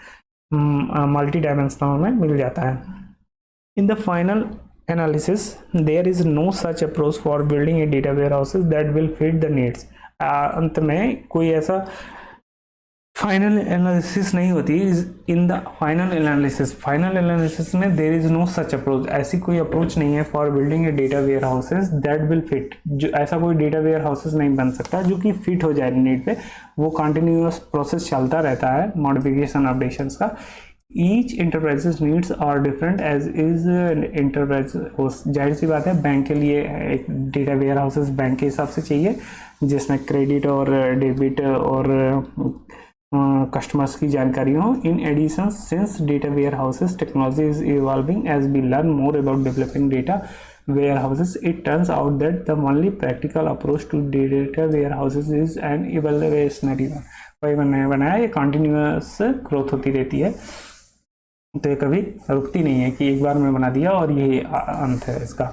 मल्टी डायमेंशनल में मिल जाता है। In the final analysis, there is no such approach for building a data warehouses that will fit the needs। अंत में कोई ऐसा फाइनल एनालिसिस नहीं होती। इन द फाइनल एनालिसिस में there is no such approach, ऐसी कोई अप्रोच नहीं है for building a data warehouses that will fit. जो ऐसा कोई डेटा वेयर हाउसेस नहीं बन सकता जो कि फिट हो जाए नीड पे, वो कंटिन्यूअस प्रोसेस चलता रहता है मॉडिफिकेशन अपडेशंस का। Each enterprises needs are different as is enterprise. जाहिर सी बात है बैंक के लिए एक डेटा वेयर हाउसेस बैंक के हिसाब से चाहिए जिसमें क्रेडिट और डेबिट और कस्टमर्स की जानकारी हो। In addition since data warehouses technology is evolving as we learn more about developing data warehouses, it turns out that the only practical approach to data warehouses is an evolutionary one. वही बनाया ये कंटिन्यूअस ग्रोथ होती रहती है, तो ये कभी रुकती नहीं है कि एक बार में बना दिया और ये अंत है इसका।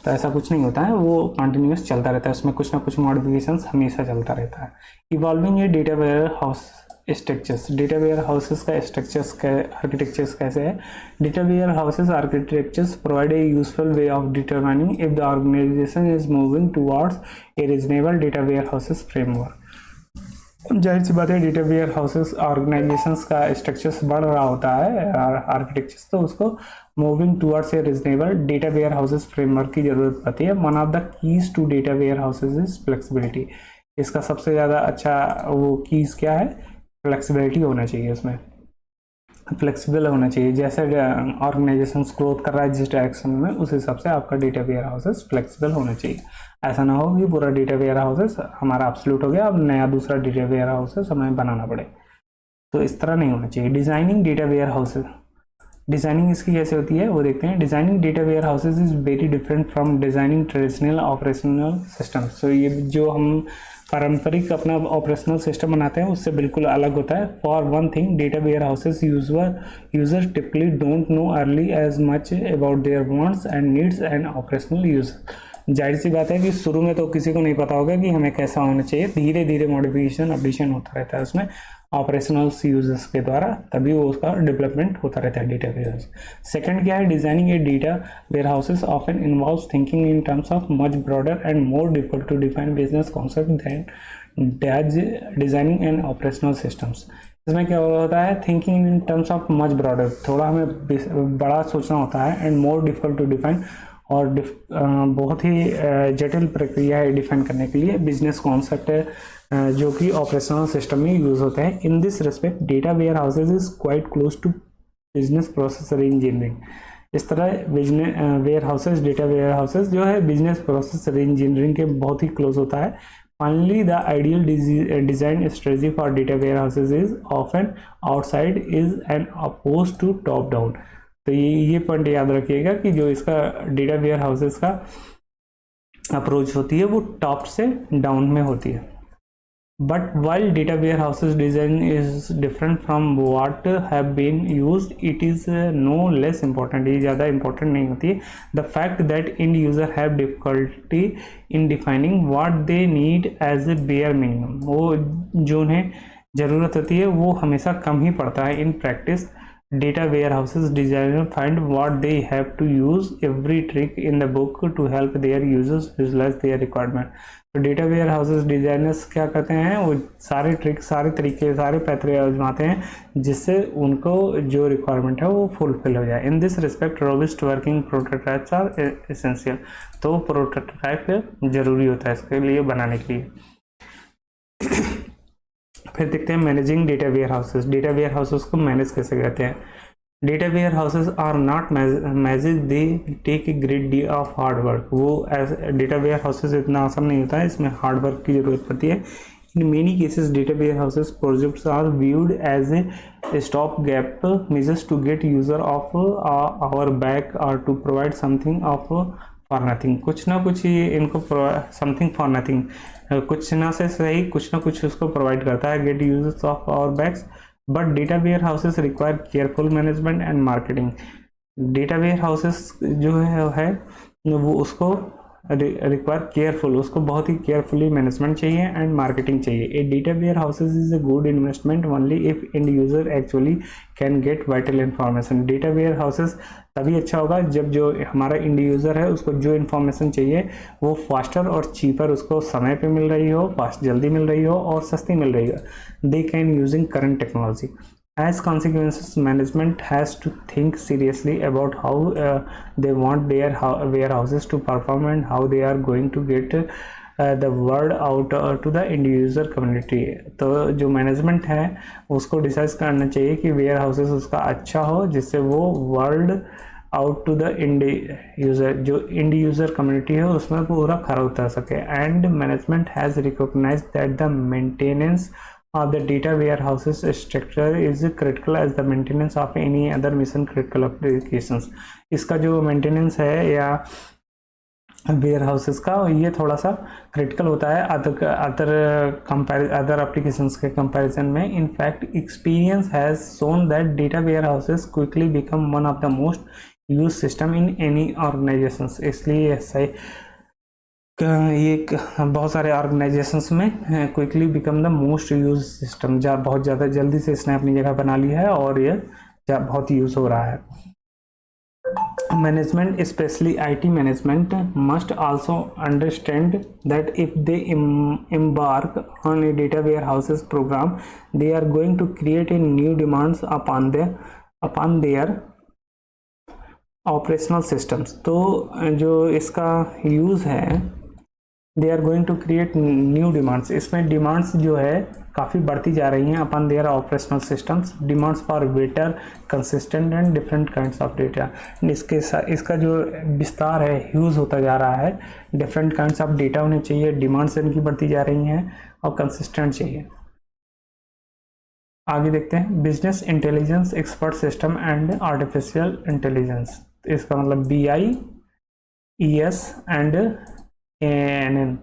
तो ऐसा कुछ नहीं होता है, वो कंटिन्यूअस चलता रहता है, उसमें कुछ ना कुछ मॉडिफिकेशंस हमेशा चलता रहता है। इवॉल्विंग ये data warehouse structures, data warehouses का आर्किटेक्चर्स कैसे है। Data warehouses architectures provide a useful way of determining if the organization is moving towards a reasonable data warehouses framework. जाहिर सी बात है, डेटा वेयर हाउसेस ऑर्गेनाइजेशंस का स्ट्रक्चर्स बढ़ रहा होता है आर्किटेक्चर्स, तो उसको moving towards a reasonable data warehouses framework की जरूरत पड़ती है। One of the keys to data warehouses is flexibility. इसका सबसे ज़्यादा अच्छा वो कीज क्या है? फ्लेक्सिबिलिटी होना चाहिए, उसमें फ्लेक्सिबल होना चाहिए। जैसे ऑर्गेनाइजेशन ग्रोथ कर रहा है जिस डायरेक्शन में, उस हिसाब से आपका डेटा वेयर हाउसेस फ्लेक्सिबल होना चाहिए। ऐसा ना हो कि पूरा डेटा वेयर हाउसेस हमारा एब्सोल्यूट हो गया, अब नया दूसरा डेटा वेयर हाउसेस हमें बनाना पड़े, तो इस तरह नहीं होना चाहिए। Designing data warehouses, designing इसकी कैसे होती है वो देखते हैं। Designing data warehouses is very different from designing traditional operational system. So ये जो हम पारंपरिक अपना ऑपरेशनल सिस्टम बनाते हैं उससे बिल्कुल अलग होता है। For one thing, data warehouses users typically don't know early as much about their wants and needs and operational use. जाहिर सी बात है कि शुरू में तो किसी को नहीं पता होगा कि हमें कैसा होना चाहिए, धीरे धीरे मॉडिफिकेशन अपडेशन होता रहता है उसमें ऑपरेशनल यूजर्स के द्वारा, तभी वो उसका डेवलपमेंट होता रहता है डेटा वेयर हाउस। सेकंड क्या है? Designing a data warehouses often involves thinking in terms of much broader and more difficult to define business concept than designing and operational systems. इसमें क्या होता है? Thinking in terms of much broader, थोड़ा हमें बड़ा सोचना होता है, and more difficult to define, और बहुत ही जटिल प्रक्रिया है डिफाइन करने के लिए बिजनेस कॉन्सेप्ट जो कि ऑपरेशनल सिस्टम में यूज होते हैं। In this respect data warehouses is quite close to business process engineering. इस तरह business warehouses, data warehouses जो है बिजनेस प्रोसेस इंजीनियरिंग के बहुत ही क्लोज होता है। Finally the ideal design strategy for data warehouses is often outside is an oppose to top down. तो ये पॉइंट याद रखिएगा कि जो इसका डेटा वेयर हाउसेस का अप्रोच होती है वो टॉप से डाउन में होती है। But while data warehouses design is different from what have been used, it is no less important, ये ज़्यादा इंपॉर्टेंट नहीं होती है। The fact that end user have difficulty in defining what they need as a bare minimum, वो जो उन्हें ज़रूरत होती है वो हमेशा कम ही पड़ता है। In practice data warehouses designer find what they have to use every trick in the book to help their users visualize their requirement। तो डेटा वेयर हाउसेस डिजाइनर्स क्या करते हैं? वो सारे ट्रिक, सारे तरीके, सारे पैतरे आजमाते हैं जिससे उनको जो रिक्वायरमेंट है वो फुलफिल हो जाए। In this respect robust working prototypes are essential. तो प्रोटोटाइप जरूरी होता है इसके लिए बनाने के लिए। फिर देखते हैं managing data warehouses. Data warehouses को मैनेज कैसे करते हैं? Data warehouses are not manage, they take a great deal of hard work. वो डेटा वेयर हाउसेस इतना आसान नहीं होता है, इसमें हार्ड वर्क की जरूरत पड़ती है। In many cases data warehouses projects are viewed as a stop gap measures to get user off our back or to provide something of for nothing. कुछ ना कुछ ये इनको समथिंग फॉर नथिंग, कुछ ना से सही कुछ ना कुछ उसको प्रोवाइड करता है, get users off our backs. But data warehouses require careful management and marketing. Data warehouses जो है वो उसको रिक्वायर केयरफुल, उसको बहुत ही केयरफुली मैनेजमेंट चाहिए एंड मार्केटिंग चाहिए। A data warehouses is a good investment only if end user actually can get vital information. Data warehouses तभी अच्छा होगा जब जो हमारा इंड यूज़र है उसको जो इन्फॉर्मेशन चाहिए वो फास्टर और चीपर उसको समय पे मिल रही हो, फास्ट जल्दी मिल रही हो और सस्ती मिल रही हो। They can using current technology. As consequences, management has to think seriously about how they want their warehouses to perform and how they are going to get the word out to the end user community। तो जो मैनेजमेंट है उसको डिसाइड करना चाहिए कि वेयर हाउसेस उसका अच्छा हो जिससे वो world out to the end user, जो इंड यूज़र कम्युनिटी है उसमें पूरा खरा उतर सके। And management has recognised that the maintenance of the data warehouses structure is critical as the maintenance of any other mission critical applications। इसका जो मेंटेनेंस है या वेयर हाउसेस का ये थोड़ा सा क्रिटिकल होता है अदर एप्लीकेशंस के कंपैरिजन में। In fact experience has shown that data warehouses quickly become one of the most use system in any organisations. इसलिए ऐसा ये बहुत सारे ऑर्गेनाइजेशंस में quickly become the most use system, जहाँ बहुत ज़्यादा जल्दी से इसने अपनी जगह बना ली है और ये बहुत यूज़ हो रहा है। management, especially IT management, must also understand that if they embark on a data warehouses program, they are going to create a new demands upon their operational systems. तो जो इसका यूज़ है, they are going to create new demands, इसमें डिमांड्स जो है काफ़ी बढ़ती जा रही हैं upon their operational systems, demands for better consistent and different kinds of data. इसका जो विस्तार है, यूज़ होता जा रहा है, डिफरेंट काइंड्स ऑफ डेटा होने चाहिए, डिमांड्स इनकी बढ़ती जा रही हैं और कंसिस्टेंट चाहिए। आगे देखते हैं business intelligence expert system and artificial intelligence. इसका मतलब BI, ES एंड ANN।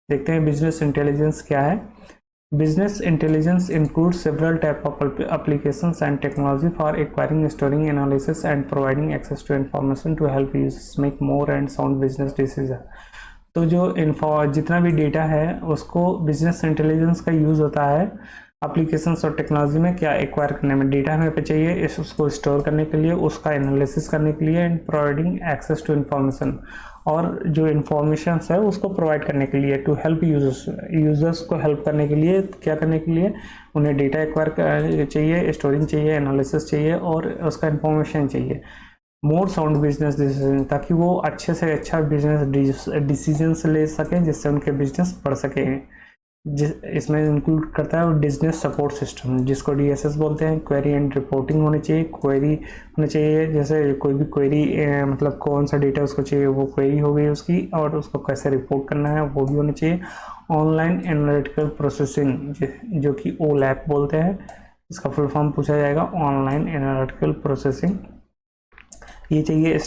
देखते हैं बिजनेस इंटेलिजेंस क्या है। Business intelligence include several type of applications and technology for acquiring, storing, analysis and providing access to information to help users make more and sound business decision. तो जो जितना भी डेटा है उसको बिजनेस इंटेलिजेंस का यूज़ होता है एप्लीकेशंस और टेक्नोलॉजी में, क्या एक्वायर करने में, डेटा हमें पे चाहिए उसको स्टोर करने के लिए, उसका एनालिसिस करने के लिए and providing access to information, और जो इन्फॉर्मेशन है उसको प्रोवाइड करने के लिए, टू हेल्प यूजर्स को हेल्प करने के लिए, क्या करने के लिए, उन्हें डेटा एक्वायर चाहिए, स्टोरिंग चाहिए, एनालिसिस चाहिए और उसका इन्फॉर्मेशन चाहिए। मोर साउंड बिजनेस डिसीजन, ताकि वो अच्छे से अच्छा बिजनेस डिसीजंस ले सकें जिससे उनके बिजनेस बढ़ सके। इसमें इंक्लूड करता है बिजनेस सपोर्ट सिस्टम, जिसको DSS बोलते हैं। क्वेरी एंड रिपोर्टिंग होनी चाहिए, क्वेरी होनी चाहिए, जैसे कोई भी क्वेरी मतलब कौन सा डेटा उसको चाहिए, वो क्वेरी हो गई उसकी, और उसको कैसे रिपोर्ट करना है वो भी होनी चाहिए। ऑनलाइन एनालिटिकल प्रोसेसिंग, जो कि OLAP बोलते हैं, इसका फुल फॉर्म पूछा जाएगा, ऑनलाइन एनालिटिकल प्रोसेसिंग। ये चाहिए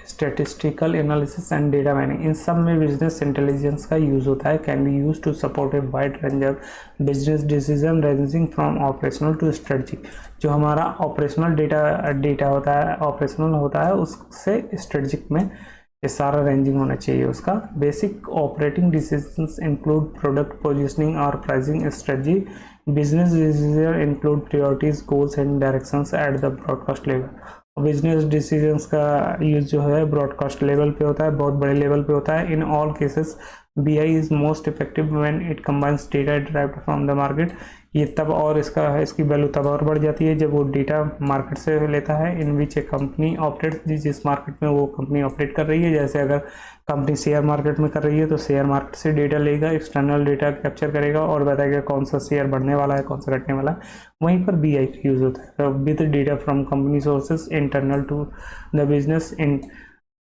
statistical analysis and data mining. इन सब में बिजनेस इंटेलिजेंस का यूज़ होता है। Can be use to support a wide range of business decision ranging from operational to strategic. जो हमारा ऑपरेशनल डेटा होता है, ऑपरेशनल होता है, उससे स्ट्रेटजिक में ये सारा रेंजिंग होना चाहिए उसका। Basic operating decisions include product positioning और pricing strategy. Business decision include priorities, goals and directions at the broadcast level. Business decisions का यूज़ जो है ब्रॉडकास्ट लेवल पे होता है, बहुत बड़े लेवल पे होता है। In all cases BI is most effective when it combines data derived from the market. ये तब और इसकी वैल्यू तब और बढ़ जाती है जब वो डेटा मार्केट से लेता है। इन विच ए कंपनी ऑपरेट, जिस मार्केट में वो कंपनी ऑपरेट कर रही है, जैसे अगर कंपनी शेयर मार्केट में कर रही है तो शेयर मार्केट से डेटा लेगा, एक्सटर्नल डेटा कैप्चर करेगा और बताएगा कौन सा शेयर बढ़ने वाला है, कौन सा घटने वाला है। वहीं पर BI का यूज़ होता है with data from company sources internal to the business. इन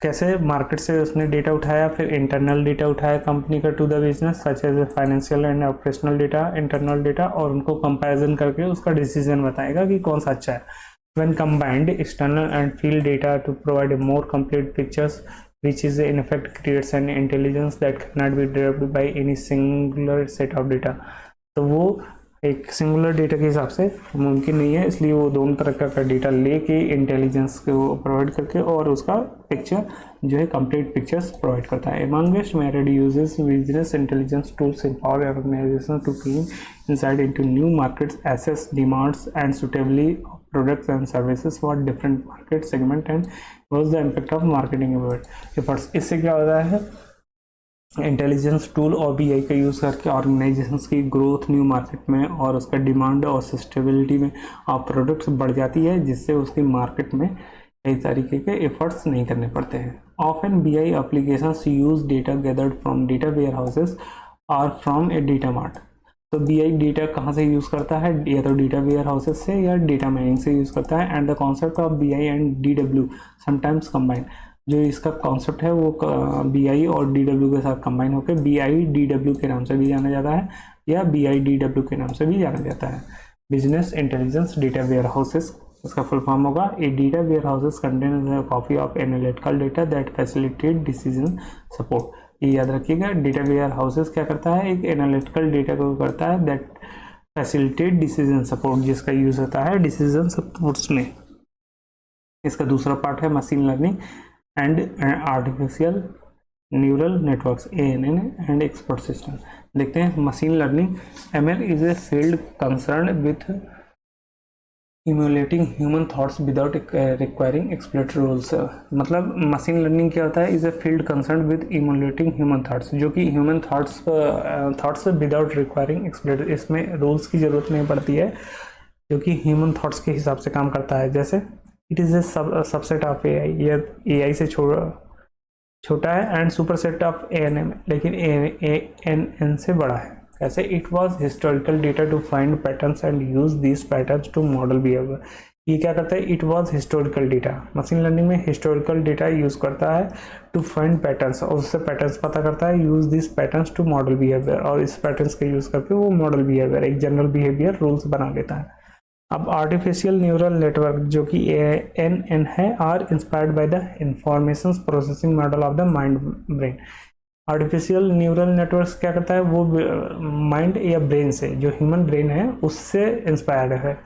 कैसे मार्केट से उसने डेटा उठाया, फिर इंटरनल डेटा उठाया कंपनी का to the business, such as financial and operational data, internal data, और उनको कंपैरिजन करके उसका डिसीजन बताएगा कि कौन सा अच्छा है। When combined, external and field data to provide a more complete pictures, which is in effect creates an intelligence that cannot be derived by any singular set of data। तो वो एक सिंगुलर डेटा के हिसाब से मुमकिन नहीं है, इसलिए वो दोनों तरह का डेटा लेके इंटेलिजेंस को प्रोवाइड करके और उसका पिक्चर जो है कंप्लीट पिक्चर्स प्रोवाइड करता है। Amongst myriad uses, business intelligence tools empower organizations to gain insight into new markets, assess demands and suitably products and services for different market segment and was the impact of marketing efforts। इससे क्या होता है, इंटेलिजेंस टूल और BI का यूज़ करके ऑर्गेनाइजेशंस की ग्रोथ न्यू मार्केट में और उसका डिमांड और सस्टेबिलिटी में प्रोडक्ट्स बढ़ जाती है, जिससे उसकी मार्केट में कई तरीके के एफर्ट्स नहीं करने पड़ते हैं। Often BI applications use data gathered from data warehouses और फ्रॉम ए डेटा मार्ट। तो BI डेटा कहाँ से यूज़ करता है, या तो डेटा वेयर हाउसेज से या डेटा माइनिंग से यूज़ करता है। And the concept of BI and DW sometimes combine. जो इसका कॉन्सेप्ट है वो BI और DW के साथ कंबाइन होकर BI DW के नाम से भी जाना जाता है या BI DW के नाम से भी जाना जाता है। Business intelligence data warehouses, इसका फुल फॉर्म होगा a data warehouses contain a copy of analytical data that facilitate decision support. ये याद रखिएगा, डेटा वेयर हाउसेज क्या करता है, एक एनालिटिकल डेटा को करता है दैट फैसिलिटेट डिसीजन सपोर्ट, जिसका यूज होता है डिसीजन सपोर्ट्स में। इसका दूसरा पार्ट है machine learning and artificial neural networks ANN and expert system. देखते हैं machine learning. ML is a field concern with emulating human thoughts without requiring explanatory rules. मतलब मशीन लर्निंग क्या होता है, is a field concern with emulating human thoughts, जो कि human thoughts without requiring explanatory, इसमें रूल्स की ज़रूरत नहीं पड़ती है, जो कि ह्यूमन थॉट्स के हिसाब से काम करता है। जैसे it is a subset of A I, यह ए आई से छोटा है, and superset of A N M, लेकिन ए एन एन से बड़ा है। ऐसे it was historical data to find patterns and use this patterns to model behaviour. ये क्या करता है, it was historical data, machine learning में हिस्टोरिकल डेटा यूज करता है टू फाइंड पैटर्न्स, और उससे पैटर्न्स पता करता है, use this patterns to model behaviour, और इस पैटर्न्स का यूज करके वो मॉडल बिहेवियर, एक जनरल बिहेवियर रूल्स बना लेता है। अब आर्टिफिशियल न्यूरल नेटवर्क जो कि एन है, are inspired by the information processing model of the mind brain. Artificial neural network क्या करता है, वो माइंड या ब्रेन से, जो ह्यूमन ब्रेन है उससे इंस्पायर्ड है।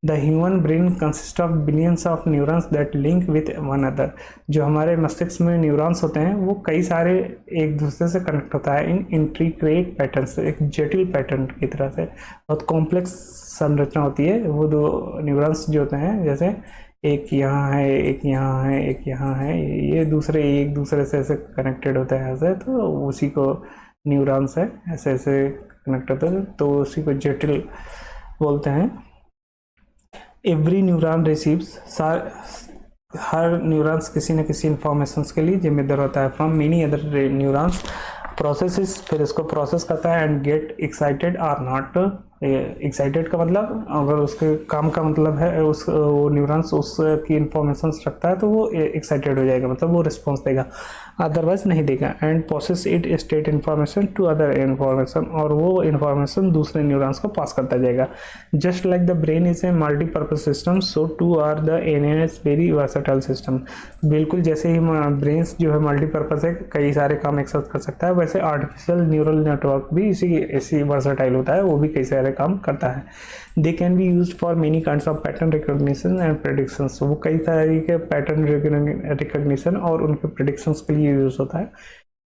The human brain consist of billions of neurons that link with one other. जो हमारे मस्तिष्क में न्यूरॉन्स होते हैं वो कई सारे एक दूसरे से कनेक्ट होता है इन इंट्रिकेट पैटर्न्स, एक जटिल पैटर्न की तरह से, बहुत कॉम्प्लेक्स संरचना होती है। वो दो न्यूरॉन्स जो होते हैं, जैसे एक यहाँ है, एक यहाँ है, एक यहाँ है, ये दूसरे एक दूसरे से ऐसे कनेक्टेड होते हैं ऐसे, तो उसी को न्यूरॉन्स है, ऐसे ऐसे कनेक्ट होते हैं, तो उसी को जटिल बोलते हैं। एवरी न्यूरॉन रिसीव्स, हर न्यूरॉन्स किसी न किसी इंफॉर्मेशंस के लिए जिम्मेदार होता है from many other neurons, processes, फिर इसको प्रोसेस करता है, and get excited or not. Excited का मतलब, अगर उसके काम का मतलब है उस वो न्यूरॉन्स उसकी इंफॉर्मेशंस रखता है तो वो एक्साइटेड हो जाएगा, मतलब वो रिस्पॉन्स देगा, अदरवाइज नहीं देगा। And process it state information to other information, और वो इन्फॉर्मेशन दूसरे न्यूरॉन्स को पास करता जाएगा। Just like the brain is a multipurpose system, so too are the NNs very versatile system. बिल्कुल जैसे ही ब्रेन्स जो है मल्टीपर्पज है, कई सारे काम एक साथ कर सकता है, वैसे आर्टिफिशियल न्यूरल नेटवर्क भी इसी वर्सेटाइल होता है, वो भी कई सारे काम करता है। They can be used for many kinds of pattern recognition and predictions. वो कई सारे के पैटर्न रिकॉग्निशन और उनके प्रेडिक्शंस के लिए यूज होता है।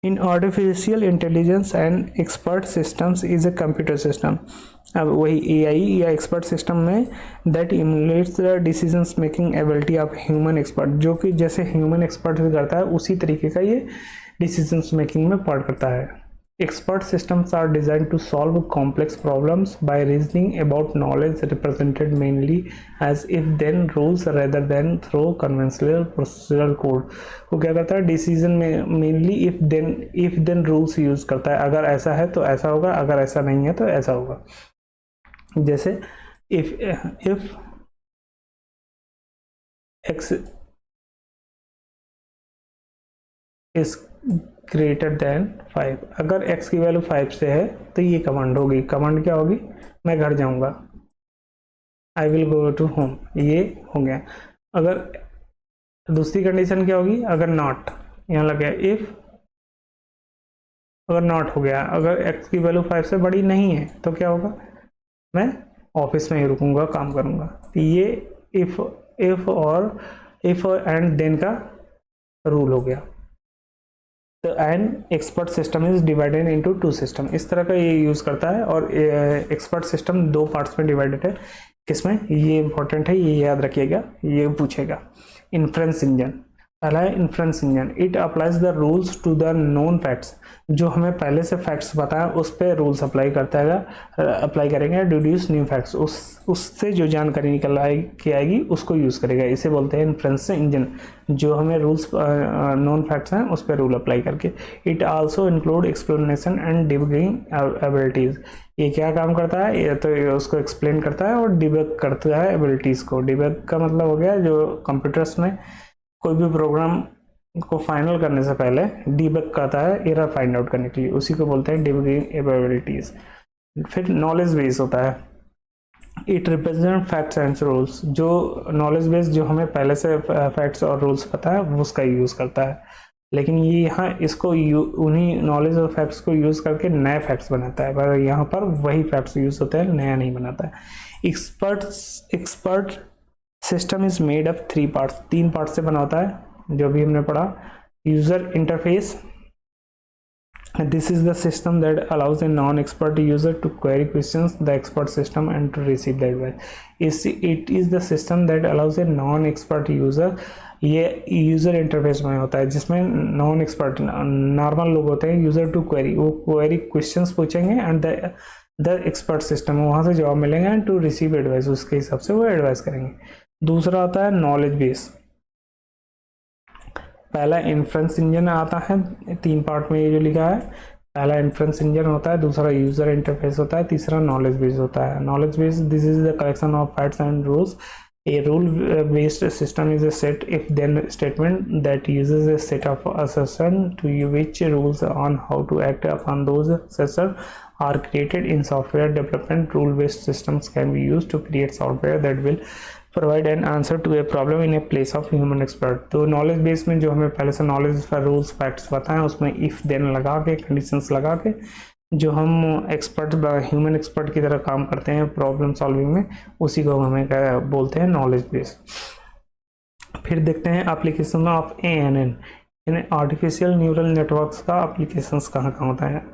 In artificial intelligence and expert systems is a computer system. अब वही एआई या एक्सपर्ट सिस्टम में that emulates the decisions making ability of human expert, जो कि जैसे ह्यूमन एक्सपर्ट करता है उसी तरीके का ये डिसीजंस मेकिंग में पार्ट करता है। Expert systems are designed to solve complex problems by reasoning about knowledge represented mainly as if-then rules rather than through conventional procedural code। वो क्या करता है, डिसीजन में मेनली if-then rules यूज करता है, अगर ऐसा है तो ऐसा होगा, अगर ऐसा नहीं है तो ऐसा होगा। जैसे if x is greater than 5, अगर x की वैल्यू 5 से है तो ये कमांड होगी। कमांड क्या होगी, मैं घर जाऊंगा, I will go to home, ये हो गया। अगर दूसरी कंडीशन क्या होगी, अगर नॉट, यहाँ लग गया इफ, अगर नॉट हो गया, अगर x की वैल्यू 5 से बड़ी नहीं है तो क्या होगा, मैं ऑफिस में ही रुकूंगा, काम करूंगा। तो ये इफ और इफ एंड देन का रूल हो गया। तो an expert system is divided into two system, इस तरह का ये यूज करता है। और एक्सपर्ट सिस्टम दो पार्ट्स में डिवाइडेड है, किसमें, ये इंपॉर्टेंट है, ये याद रखिएगा, ये पूछेगा। इन्फ्रेंस इंजन, पहला है inference engine, it applies the rules to the known facts, जो हमें पहले से फैक्ट्स पता है उस पर रूल्स अप्लाई करेंगे। डिड्यूस न्यू फैक्ट्स, उससे जो जानकारी निकल के आएगी उसको यूज करेगा, इसे बोलते हैं इन्फ्रेंस इंजन, जो हमें रूल्स नोन फैक्ट्स हैं उस पर रूल अप्लाई करके। It also include explanation and debugging abilities, ये क्या काम करता है, ये तो उसको एक्सप्लेन करता है और डिबग करता है एबिलिटीज को। डिबग का मतलब हो गया, जो कंप्यूटर्स में कोई भी प्रोग्राम को फाइनल करने से पहले डीबग करता है एरर फाइंड आउट करने के लिए, उसी को बोलते हैं डिबगिंग एबिलिटीज। फिर नॉलेज बेस होता है, it represent facts and rules, जो नॉलेज बेस जो हमें पहले से फैक्ट्स और रूल्स पता है वो उसका यूज करता है, लेकिन ये यहाँ इसको उन्हीं नॉलेज और फैक्ट्स को यूज करके नए फैक्ट्स बनाता है, पर यहाँ पर वही फैक्ट्स यूज होते हैं, नया नहीं बनाता है। Expert system is made of 3 parts, 3 part से बना होता है, जो भी हमने पढ़ा। User interface, This is the system that allows a non-expert user to query questions the expert system and to receive the advice. It is the system that allows a non-expert user, ये यूज़र इंटरफेस में होता है जिसमें नॉन एक्सपर्ट नॉर्मल लोग होते हैं यूज़र टू क्वेरी, वो क्वेरी क्वेश्चंस पूछेंगे एंड द एक्सपर्ट सिस्टम वहाँ से जवाब मिलेंगे एंड टू रिसीव एडवाइस, उसके हिसाब से वो एडवाइस करेंगे। दूसरा आता है नॉलेज बेस। पहला इन्फ्रेंस इंजन आता है, 3 पार्ट में ये जो लिखा है, पहला इन्फ्रेंस इंजन होता है, दूसरा यूजर इंटरफेस होता है, तीसरा नॉलेज बेस होता है। Knowledge base, this is the collection of facts and rules. A rule-based system is a set if-then statement that uses a set of assertions to which rules on how to act upon those assertions are created in software development. Rule-based systems can be used to create software that will provide an answer to a problem in a place of human expert. तो नॉलेज बेस में जो हमें पहले से नॉलेज का रूल्स फैक्ट्स बताएं उसमें इफ देन लगा के कंडीशंस लगा के जो हम एक्सपर्ट ह्यूमन एक्सपर्ट की तरह काम करते हैं प्रॉब्लम सॉल्विंग में, उसी को हमें क्या बोलते हैं, नॉलेज बेस। फिर देखते हैं एप्लीकेशन ऑफ ANN, यानी आर्टिफिशियल न्यूरल नेटवर्क्स का एप्लीकेशंस कहाँ कहाँ होता है।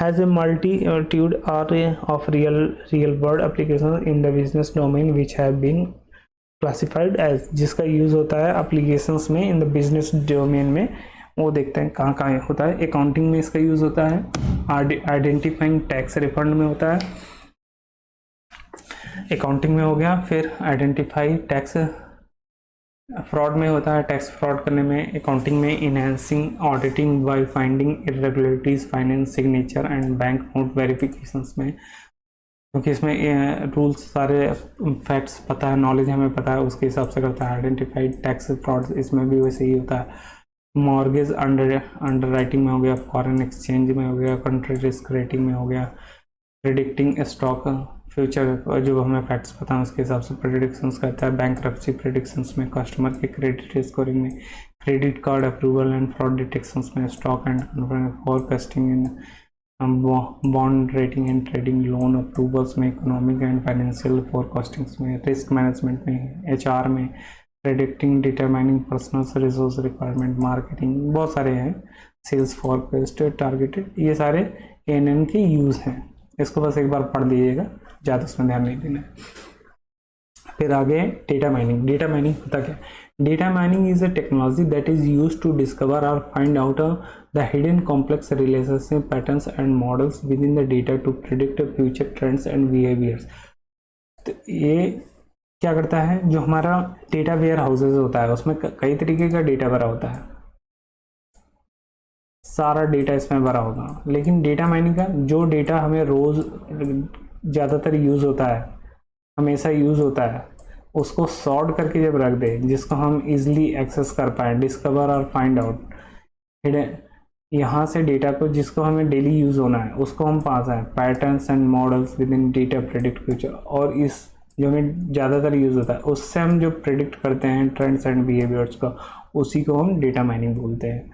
Has a multitude array of real world applications in the business domain which have been classified as, जिसका यूज़ होता है एप्लीकेशंस में इन द बिजनेस डोमेन में, वो देखते हैं कहाँ कहाँ होता है। अकाउंटिंग में इसका यूज़ होता है, आइडेंटिफाइंग टैक्स रिफंड में होता है, अकाउंटिंग में हो गया। फिर आइडेंटिफाई टैक्स फ्रॉड में होता है, टैक्स फ्रॉड करने में। अकाउंटिंग में enhancing auditing by finding irregularities, finance signature and bank note verifications में, क्योंकि इसमें रूल्स सारे फैक्ट्स पता है, नॉलेज हमें पता है, उसके हिसाब से करता है। आइडेंटिफाइड टैक्स फ्रॉड इसमें भी वैसे ही होता है। मॉर्गेज अंडर राइटिंग में हो गया, फॉरेन एक्सचेंज में हो गया, कंट्री रिस्क रेटिंग में हो गया, प्रेडिक्टिंग स्टॉक फ्यूचर जो हमें फैक्ट्स पता है उसके हिसाब से प्रेडिक्शंस करता है। बैंक्रप्सी प्रेडिक्शंस में, कस्टमर के क्रेडिट स्कोरिंग में, credit card approval and fraud detections में, stock and forecasting in bond rating and trading, loan approvals में, इकोनॉमिक एंड फाइनेंशियल फोरकास्टिंग्स में, रिस्क मैनेजमेंट में, HR में, predicting determining personal resource requirement, marketing, बहुत सारे हैं, सेल्स फॉरकास्ट, टारगेटेड, ये सारे ANN के यूज़ हैं। इसको बस एक बार पढ़ लीजिएगा, ज़्यादा उसमें ध्यान नहीं देना है। फिर आगे डेटा माइनिंग। डेटा माइनिंग होता क्या है? Data mining is a technology that is used to discover और find out the hidden complex relationship patterns and models within the data to predict future trends and behaviours. तो ये क्या करता है, जो हमारा डेटा वेयर हाउसेज होता है उसमें कई तरीके का डेटा भरा होता है, सारा डेटा इसमें भरा होगा। लेकिन डेटा माइनिंग का जो डेटा हमें रोज़ ज़्यादातर यूज़ होता है, हमेशा यूज़ होता है, उसको सॉर्ट करके जब रख दे, जिसको हम इजीली एक्सेस कर पाए, डिस्कवर और फाइंड आउट, यहाँ से डेटा को जिसको हमें डेली यूज़ होना है उसको हम पास है, patterns and models with in data predict future, और इस जो हमें ज़्यादातर यूज़ होता है उससे हम जो प्रेडिक्ट करते हैं ट्रेंड्स एंड बिहेवियर्स का, उसी को हम डेटा माइनिंग बोलते हैं।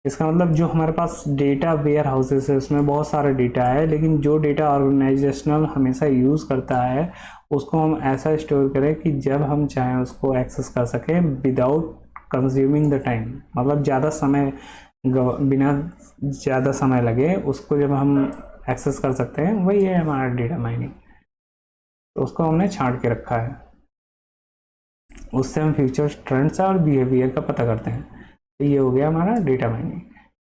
इसका मतलब जो हमारे पास डेटा वेयर हाउसेस है उसमें बहुत सारा डेटा है, लेकिन जो डेटा ऑर्गेनाइजेशनल हमेशा यूज़ करता है उसको हम ऐसा स्टोर करें कि जब हम चाहें उसको एक्सेस कर सकें विदाउट कंज्यूमिंग द टाइम, मतलब बिना ज़्यादा समय लगे उसको जब हम एक्सेस कर सकते हैं, वही है हमारा डेटा माइनिंग। तो उसको हमने छांट के रखा है, उससे हम फ्यूचर ट्रेंड्स और बिहेवियर का पता करते हैं। तो ये हो गया हमारा डेटा माइनिंग।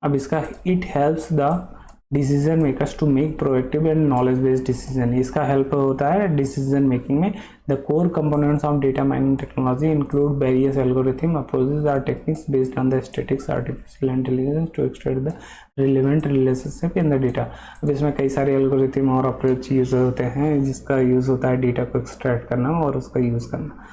अब इसका it helps the decision makers to make proactive and knowledge based decision. इसका हेल्प होता है डिसीजन मेकिंग में। The core components of data mining technology include various algorithm approaches और techniques based on the statics artificial intelligence to extract the relevant relationship in the data. अब इसमें कई सारे एल्गोरिथम और अप्रोच यूज होते हैं जिसका यूज होता है डेटा को एक्सट्रैक्ट करना और उसका यूज करना।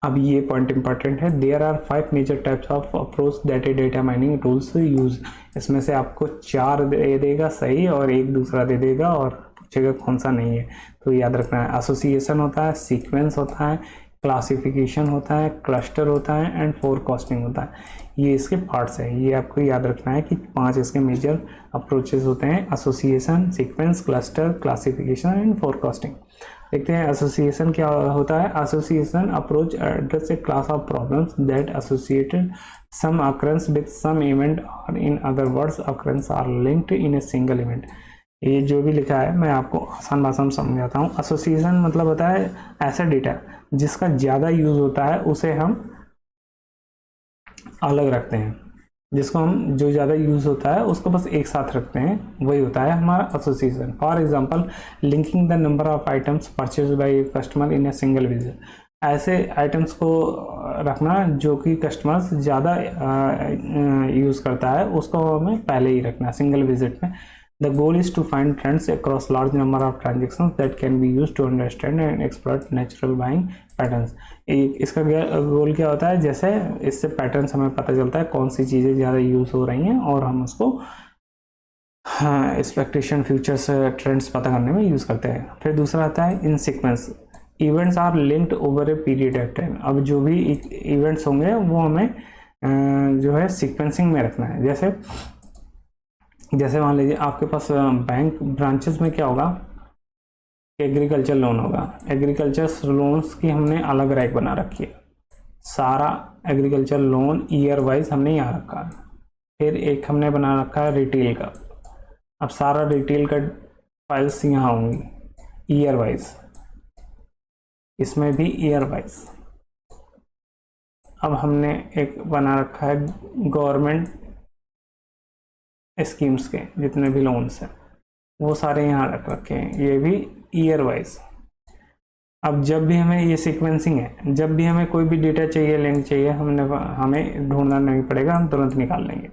अब ये पॉइंट इंपॉर्टेंट है, there are 5 major types of approach that data mining tools use. इसमें से आपको 4 दे देगा सही और 1 दूसरा दे देगा और पूछेगा कौन सा नहीं है, तो याद रखना है। एसोसिएशन होता है, सीक्वेंस होता है, क्लासिफिकेशन होता है, क्लस्टर होता है एंड फोरकास्टिंग होता है। ये इसके पार्ट्स है, ये आपको याद रखना है कि 5 इसके मेजर अप्रोचेस होते हैं, association, sequence, cluster, classification and forecasting. देखते हैं एसोसिएशन क्या होता है। Association approach address a class of problems that associated some occurrence with some event और in other words occurrence are linked in a single event. ये जो भी लिखा है मैं आपको आसान भाषा में समझाता हूँ। एसोसिएशन मतलब होता है ऐसा डेटा जिसका ज़्यादा यूज होता है उसे हम अलग रखते हैं, जिसको हम जो ज़्यादा यूज़ होता है उसको बस एक साथ रखते हैं, वही होता है हमारा association. For example linking the number of items purchase by customer in a single visit. ऐसे आइटम्स को रखना जो कि कस्टमर्स ज़्यादा यूज़ करता है उसको हमें पहले ही रखना सिंगल विजिट में। The goal is to find trends across large number of transactions that can be used to understand and exploit natural buying patterns। इसका गोल क्या होता है, जैसे इससे पैटर्न्स हमें पता चलता है कौन सी चीज़ें ज़्यादा यूज़ हो रही हैं और हम उसको एक्सपेक्टेशन फ्यूचर्स ट्रेंड्स पता करने में यूज़ करते हैं। फिर दूसरा आता है in sequence. Events are linked over a period of time. अब जो भी इवेंट्स होंगे वो हमें जो है सीक्वेंसिंग में रखना है। जैसे मान लीजिए आपके पास बैंक ब्रांचेस में क्या होगा, एग्रीकल्चर लोन होगा। एग्रीकल्चर लोन्स की हमने अलग रैक बना रखी है, सारा एग्रीकल्चर लोन ईयर वाइज हमने यहाँ रखा है। फिर एक हमने बना रखा है रिटेल का। अब सारा रिटेल का फाइल्स यहाँ होंगी ईयर वाइज, इसमें भी ईयर वाइज। अब हमने एक बना रखा है गवर्नमेंट स्कीम्स के जितने भी लोन्स हैं वो सारे यहाँ रख रखे हैं, ये भी ईयर वाइज। अब जब भी हमें ये सीक्वेंसिंग है, जब भी हमें कोई भी डेटा चाहिए, लिंक चाहिए, हमें ढूंढना नहीं पड़ेगा, हम तुरंत निकाल लेंगे।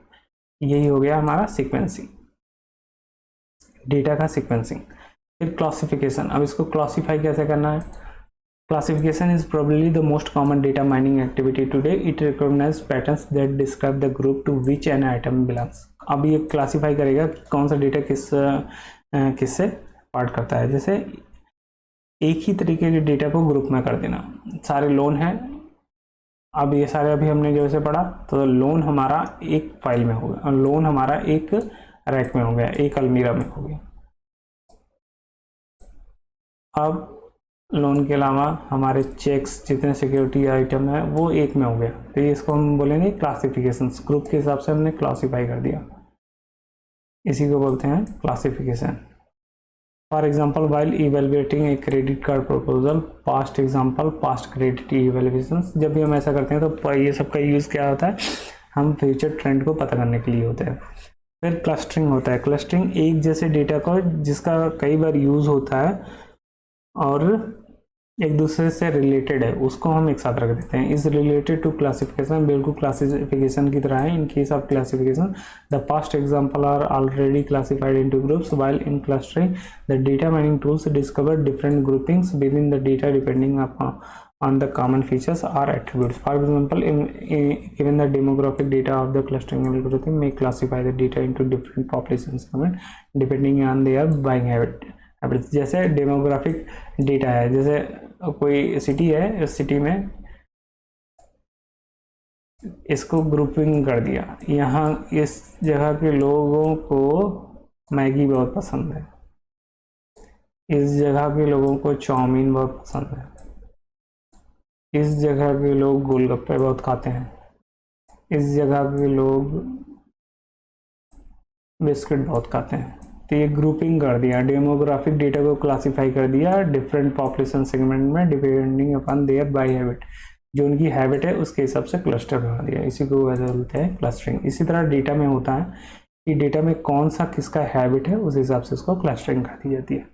यही हो गया हमारा सीक्वेंसिंग, डेटा का सीक्वेंसिंग। फिर क्लासिफिकेशन। अब इसको क्लासीफाई कैसे करना है। Classification is probably the most common data mining activity today. It recognise patterns that describe the group to which an item belongs. अब ये क्लासीफाई करेगा कि कौन सा डेटा किससे पार्ट करता है। जैसे एक ही तरीके के डेटा को ग्रुप में कर देना। सारे लोन हैं, अब ये सारे अभी हमने जैसे पढ़ा, तो लोन हमारा एक फाइल में हो गया और लोन हमारा एक रैक में हो गया, एक अलमीरा में हो गया। अब लोन के अलावा हमारे चेक्स जितने सिक्योरिटी आइटम है वो एक में हो गया, तो ये इसको हम बोलेंगे क्लासिफिकेशन। ग्रुप के हिसाब से हमने क्लासीफाई कर दिया, इसी को बोलते हैं classification. For example while evaluating a credit card proposal, past example past credit evaluation. जब भी हम ऐसा करते हैं तो ये सब का यूज़ क्या होता है, हम फ्यूचर ट्रेंड को पता करने के लिए होता है। फिर क्लस्टरिंग होता है। क्लस्टरिंग एक जैसे डेटा को जिसका कई बार यूज़ होता है और एक दूसरे से रिलेटेड है उसको हम एक साथ रख देते हैं। इज रिलेटेड टू क्लासिफिकेशन, बिल्कुल क्लासिफिकेशन की तरह है। In case of classification the past example are already classified into groups, while in clustering the data mining tools discover different groupings within the data depending on the common features or attributes. For example, given the demographic data of the clustering algorithm may classify the data into different population segments depending on their buying habits। जैसे डेमोग्राफिक डेटा है, जैसे कोई सिटी है, इस सिटी में इसको ग्रुपिंग कर दिया। यहाँ इस जगह के लोगों को मैगी बहुत पसंद है, इस जगह के लोगों को चाउमीन बहुत पसंद है, इस जगह के लोग गोलगप्पे बहुत खाते हैं, इस जगह के लोग बिस्किट बहुत खाते हैं। तो ये ग्रुपिंग कर दिया, डेमोग्राफिक डेटा को क्लासिफाई कर दिया डिफरेंट पॉपुलेशन सेगमेंट में depending upon their buy habit. जो उनकी हैबिट है उसके हिसाब से क्लस्टर बना दिया, इसी को बोलते हैं क्लस्टरिंग। इसी तरह डेटा में होता है कि डेटा में कौन सा किसका हैबिट है उस हिसाब से उसको क्लस्टरिंग कर दी जाती है।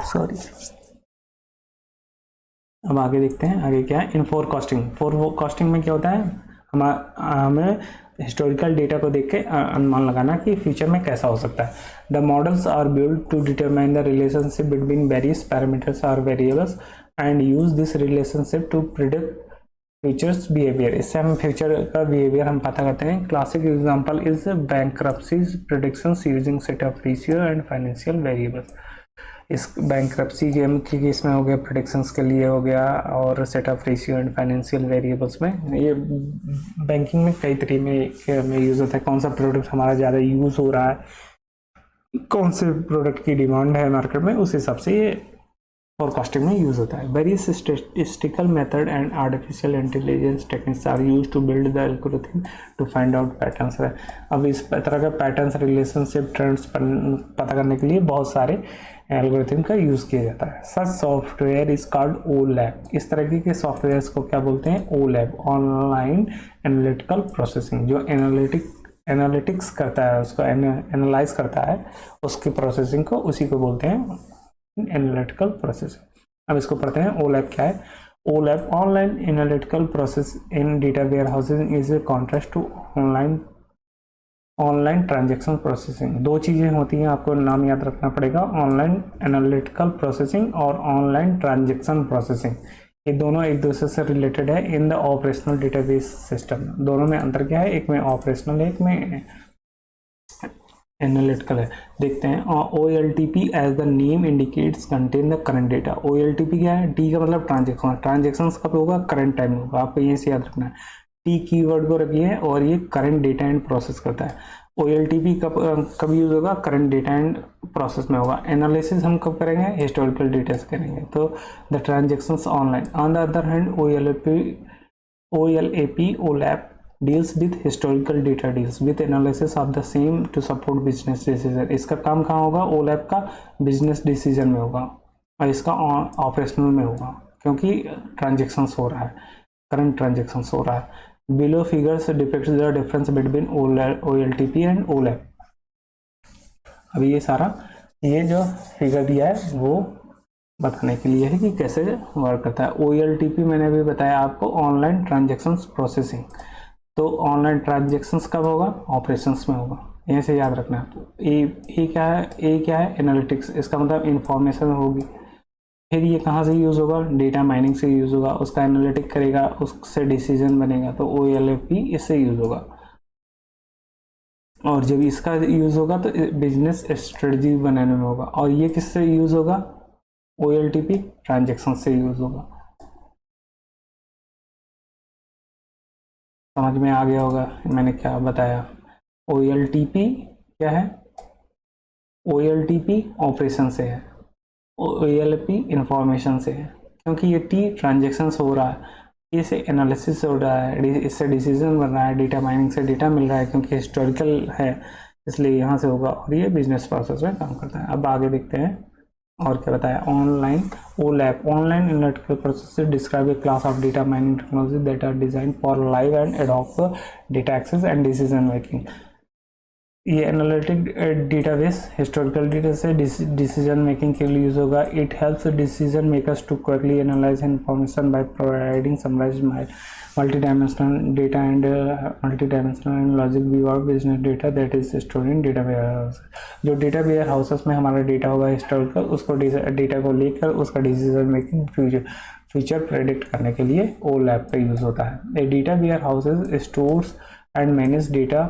सॉरी, अब आगे देखते हैं आगे क्या है। इन फोरकास्टिंग। फोरकास्टिंग में क्या होता है, हमें हिस्टोरिकल डेटा को देख के अनुमान लगाना कि फ्यूचर में कैसा हो सकता है। The models are build to determine the relationship between various parameters और variables and use this relationship to predict futures behaviour. इससे हम फ्यूचर का बिहेवियर हम पता करते हैं। Classic example is bankruptcy predictions using set of ratio and financial variables. इस बैंक्रप्सी के केस में हो गया, प्रेडिक्शंस के लिए हो गया, और set of ratio and financial variables में। ये बैंकिंग में कई तरीके में यूज़ होता है। कौन सा प्रोडक्ट हमारा ज़्यादा यूज़ हो रहा है, कौन से प्रोडक्ट की डिमांड है मार्केट में, उस हिसाब से ये फोरकास्टिंग में यूज होता है। Various statistical method and artificial intelligence techniques are use to build the algorithm to find out patterns. अब इस तरह का पैटर्न्स, रिलेशनशिप, ट्रेंड्स पता करने के लिए बहुत सारे एल्गोरिथम का यूज़ किया जाता है। सच सॉफ्टवेयर इज कॉल्ड ओलैप। इस तरह के सॉफ्टवेयर को क्या बोलते हैं? ओलैप, ऑनलाइन एनालिटिकल प्रोसेसिंग। जो एनालिटिक्स करता है, उसको एनालाइज करता है, उसकी प्रोसेसिंग को, उसी को बोलते हैं एनालिटिकल प्रोसेसिंग। अब इसको पढ़ते हैं। ओलैप क्या है? OLAP, online analytical process in data warehousing, is a contrast to online transaction processing. दो चीज़ें होती हैं, आपको नाम याद रखना पड़ेगा, ऑनलाइन एनालिटिकल प्रोसेसिंग और ऑनलाइन ट्रांजेक्शन प्रोसेसिंग। ये दोनों एक दूसरे से रिलेटेड है in the operational database system. दोनों में अंतर क्या है? एक में ऑपरेशनल है, एक में एनालिटिकल है। देखते हैं। OLTP as the name indicates contain the current data. OLTP क्या है? टी का मतलब ट्रांजेक्शन। ट्रांजेक्शन्स कब होगा? करंट टाइम में होगा। आपको यहीं से याद रखना है। टी कीवर्ड को रखिए और ये करंट डेटा एंड प्रोसेस करता है। OLTP कब यूज होगा? करंट डेटा एंड प्रोसेस में होगा। एनालिसिस हम कब करेंगे? हिस्टोरिकल डेटा से करेंगे। तो the transactions online. On the other hand OLAP deals with historical data, deals with analysis of the same to support business decision। इसका काम कहाँ होगा? OLAP का बिजनेस डिसीजन में होगा और इसका ऑपरेशनल में होगा, क्योंकि ट्रांजेक्शन्स हो रहा है, करंट ट्रांजेक्शन्स हो रहा है। Below figures depicts the difference between OLTP and OLAP। अभी ये सारा, ये जो फिगर दिया है वो बताने के लिए है कि कैसे वर्क करता है। OLTP मैंने अभी बताया आपको, ऑनलाइन ट्रांजेक्शन्स प्रोसेसिंग। तो ऑनलाइन ट्रांजेक्शन्स कब होगा? ऑपरेशंस में होगा। यहीं से याद रखना है। ए क्या है? ए क्या है? एनालिटिक्स। इसका मतलब इंफॉर्मेशन होगी। फिर ये कहाँ से यूज़ होगा? डेटा माइनिंग से यूज़ होगा। उसका एनालिटिक करेगा, उससे डिसीजन बनेगा। तो OLAP इससे यूज़ होगा। और जब इसका यूज़ होगा तो बिजनेस स्ट्रेटजी बनाने में होगा। और ये किससे यूज़ होगा? OLTP ट्रांजेक्शन से यूज़ होगा। समझ में आ गया होगा मैंने क्या बताया। OLTP क्या है? OLTP ऑपरेशन से है, OLAP इंफॉर्मेशन से है। क्योंकि ये टी ट्रांजेक्शन्स हो रहा है, इससे एनालिसिस हो रहा है, इससे डिसीजन बन रहा है, डेटा माइनिंग से डेटा मिल रहा है, क्योंकि हिस्टोरिकल है इसलिए यहाँ से होगा। और ये बिजनेस प्रोसेस में काम करता है। अब आगे देखते हैं और क्या बताया। Online OLAP, online analytical process describe a class of data mining technology that are design for live and ad hoc data access and decision making. ये एनालिटिक डेटाबेस हिस्टोरिकल डेटा से डिसीजन मेकिंग के लिए यूज होगा। It helps decision makers to quickly analyse information by providing summarise multi-dimensional data and multi-dimensional and logic view of business data that is stored in data warehouse। जो डेटा वेयर हाउसेस में हमारा डेटा होगा हिस्टोरिकल, उसको डेटा को लेकर उसका डिसीजन मेकिंग फ्यूचर प्रेडिक्ट करने के लिए OLAP का यूज होता है। A data warehouses stores and manage data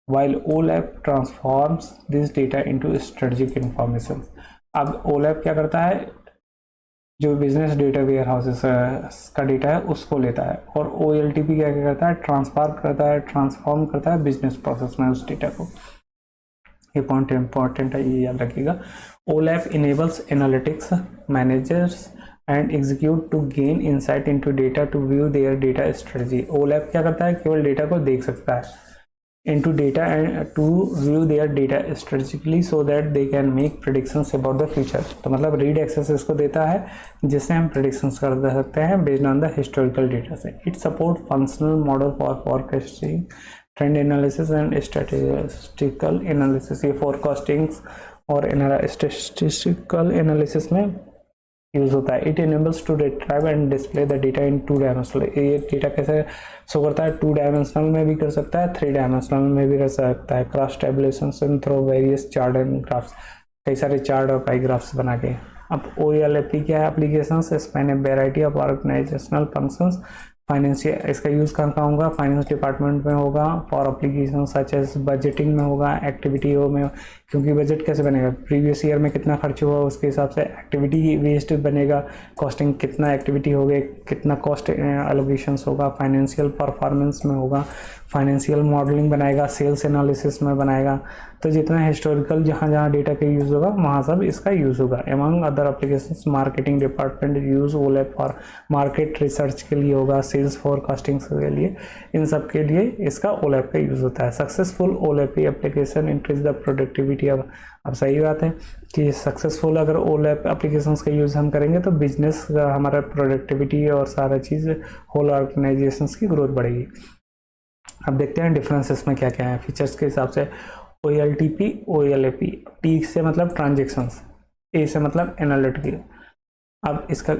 while OLAP transforms this data into strategic information। अब OLAP क्या करता है? जो बिजनेस डेटा वेयर हाउसेस का डेटा है उसको लेता है, और OLTP क्या करता है? ट्रांसफर करता है, ट्रांसफॉर्म करता है बिजनेस प्रोसेस में उस डेटा को। ये पॉइंट इंपॉर्टेंट है, ये याद रखिएगा। OLAP enables analytics managers and execute to gain insight into data to view their data strategy। OLAP क्या करता है? केवल डेटा को देख सकता है, into data and to view their data strategically so that they can make predictions about the future। तो मतलब रीड एक्सेस इसको देता है जिससे हम predictions कर सकते हैं based on the historical data से। It support functional model for forecasting, trend analysis and statistical analysis। ये forecasting और statistical analysis में यूज होता है। It enables to retrieve and display the data in 2 dimensional. ये डेटा कैसे शो करता है? 2 डायमेंशनल में भी कर सकता है, 3 डायमेंशनल में भी कर सकता है। Cross tabulation through various chart and graphs, कई सारे चार्ट और पाई ग्राफ्स बना के। अब OLAP क्या है? Application span a variety of organisational functions. Financial, इसका यूज़ कहाँ होगा? फाइनेंस डिपार्टमेंट में होगा। For application such as budgeting में होगा, एक्टिविटी में, क्योंकि बजट कैसे बनेगा? प्रीवियस ईयर में कितना खर्च हुआ उसके हिसाब से एक्टिविटी बेस्ड बनेगा। कॉस्टिंग, कितना एक्टिविटी हो गई, कितना कॉस्ट एलोकेशंस होगा। फाइनेंशियल परफॉर्मेंस में होगा, फाइनेंशियल मॉडलिंग बनाएगा, सेल्स एनालिसिस में बनाएगा, तो जितना हिस्टोरिकल जहाँ जहाँ डेटा का यूज़ होगा वहाँ सब इसका यूज़ होगा। Among other applications marketing department use OLAP for market research के लिए होगा, सेल्स फोरकास्टिंग के लिए, इन सब के लिए इसका ओलैप का यूज़ होता है। Successful OLAP application increase the productivity. अब सही बात है कि सक्सेसफुल अगर ओलैप एप्लीकेशंस का यूज़ हम करेंगे तो बिजनेस का हमारा प्रोडक्टिविटी और सारा चीज़ होल ऑर्गेनाइजेशंस की ग्रोथ बढ़ेगी। अब देखते हैं डिफरेंसेस में क्या क्या है फीचर्स के हिसाब से। OLTP OLAP, T से मतलब ट्रांजेक्शन्स, A से मतलब एनालिटिकल। अब इसका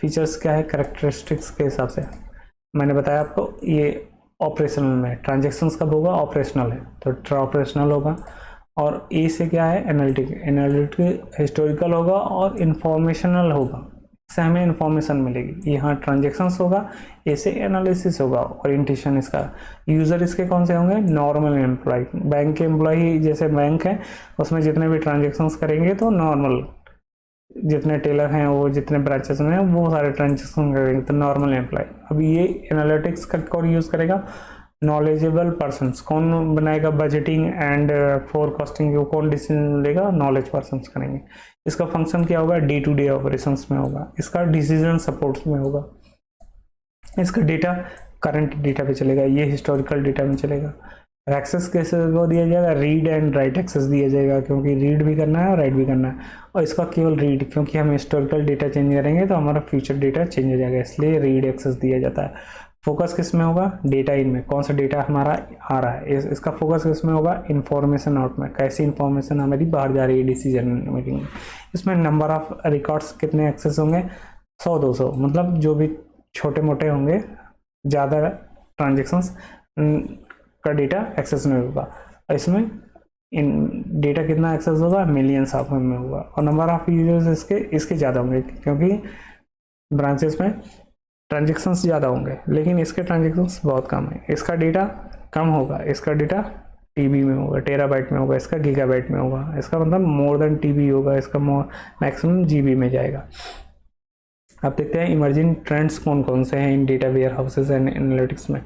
फीचर्स क्या है करेक्टरिस्टिक्स के हिसाब से। मैंने बताया आपको ये ऑपरेशनल में, ट्रांजेक्शन्स कब होगा ऑपरेशनल है तो ऑपरेशनल होगा। और ए से क्या है एनालिटिकल हिस्टोरिकल होगा और इंफॉर्मेशनल होगा, इससे हमें इंफॉर्मेशन मिलेगी। यहाँ ट्रांजेक्शन्स होगा, ए से एनालिसिस होगा, ओरिएंटेशन इसका। यूज़र इसके कौन से होंगे नॉर्मल एम्प्लॉय, बैंक के एम्प्लॉय जैसे बैंक है उसमें जितने भी ट्रांजेक्शन्स करेंगे तो नॉर्मल, जितने टेलर हैं वो जितने ब्रांचेस में हैं वो सारे ट्रांजेक्शन करेंगे तो नॉर्मल एम्प्लॉय। अब ये एनालिटिक्स का कौन यूज़ करेगा नॉलेजेबल पर्सन्स। कौन बनाएगा बजटिंग एंड फोरकास्टिंग, वो कौन डिसीजन लेगा नॉलेज पर्सन्स करेंगे। इसका फंक्शन क्या होगा डे टू डे ऑपरेशंस में होगा, इसका डिसीजन सपोर्ट्स में होगा, इसका डेटा करंट डेटा पे चलेगा, ये हिस्टोरिकल डेटा में चलेगा। एक्सेस कैसे को दिया जाएगा रीड एंड राइट एक्सेस दिया जाएगा, क्योंकि रीड भी करना है और राइट भी करना है। और इसका केवल रीड, क्योंकि हम हिस्टोरिकल डेटा चेंज करेंगे तो हमारा फ्यूचर डेटा चेंज हो जाएगा, इसलिए रीड एक्सेस दिया जाता है। फोकस किस में होगा डेटा इन में, कौन सा डेटा हमारा आ रहा है, इसका फोकस किस में होगा इन्फॉर्मेशन आउट में, कैसी इन्फॉर्मेशन हमारी बाहर जा रही है डिसीजन मेकिंग में। इसमें नंबर ऑफ रिकॉर्ड्स कितने एक्सेस होंगे 100-200, मतलब जो भी छोटे मोटे होंगे, ज़्यादा ट्रांजेक्शन्स का डेटा एक्सेस में होगा। इसमें इन डेटा कितना एक्सेस होगा मिलियंस ऑफ में होगा। और नंबर ऑफ यूजर्स इसके ज़्यादा होंगे, क्योंकि ब्रांचेस में ट्रांजेक्शन्स ज़्यादा होंगे लेकिन इसके ट्रांजेक्शन्स बहुत कम है। इसका डेटा कम होगा, इसका डेटा टीबी में होगा, टेराबाइट में होगा, इसका गीगाबाइट में होगा, इसका मतलब मोर देन टीबी होगा, इसका मैक्सिमम जीबी में जाएगा। अब देखते हैं इमर्जिंग ट्रेंड्स कौन कौन से हैं इन data warehouses and analytics में।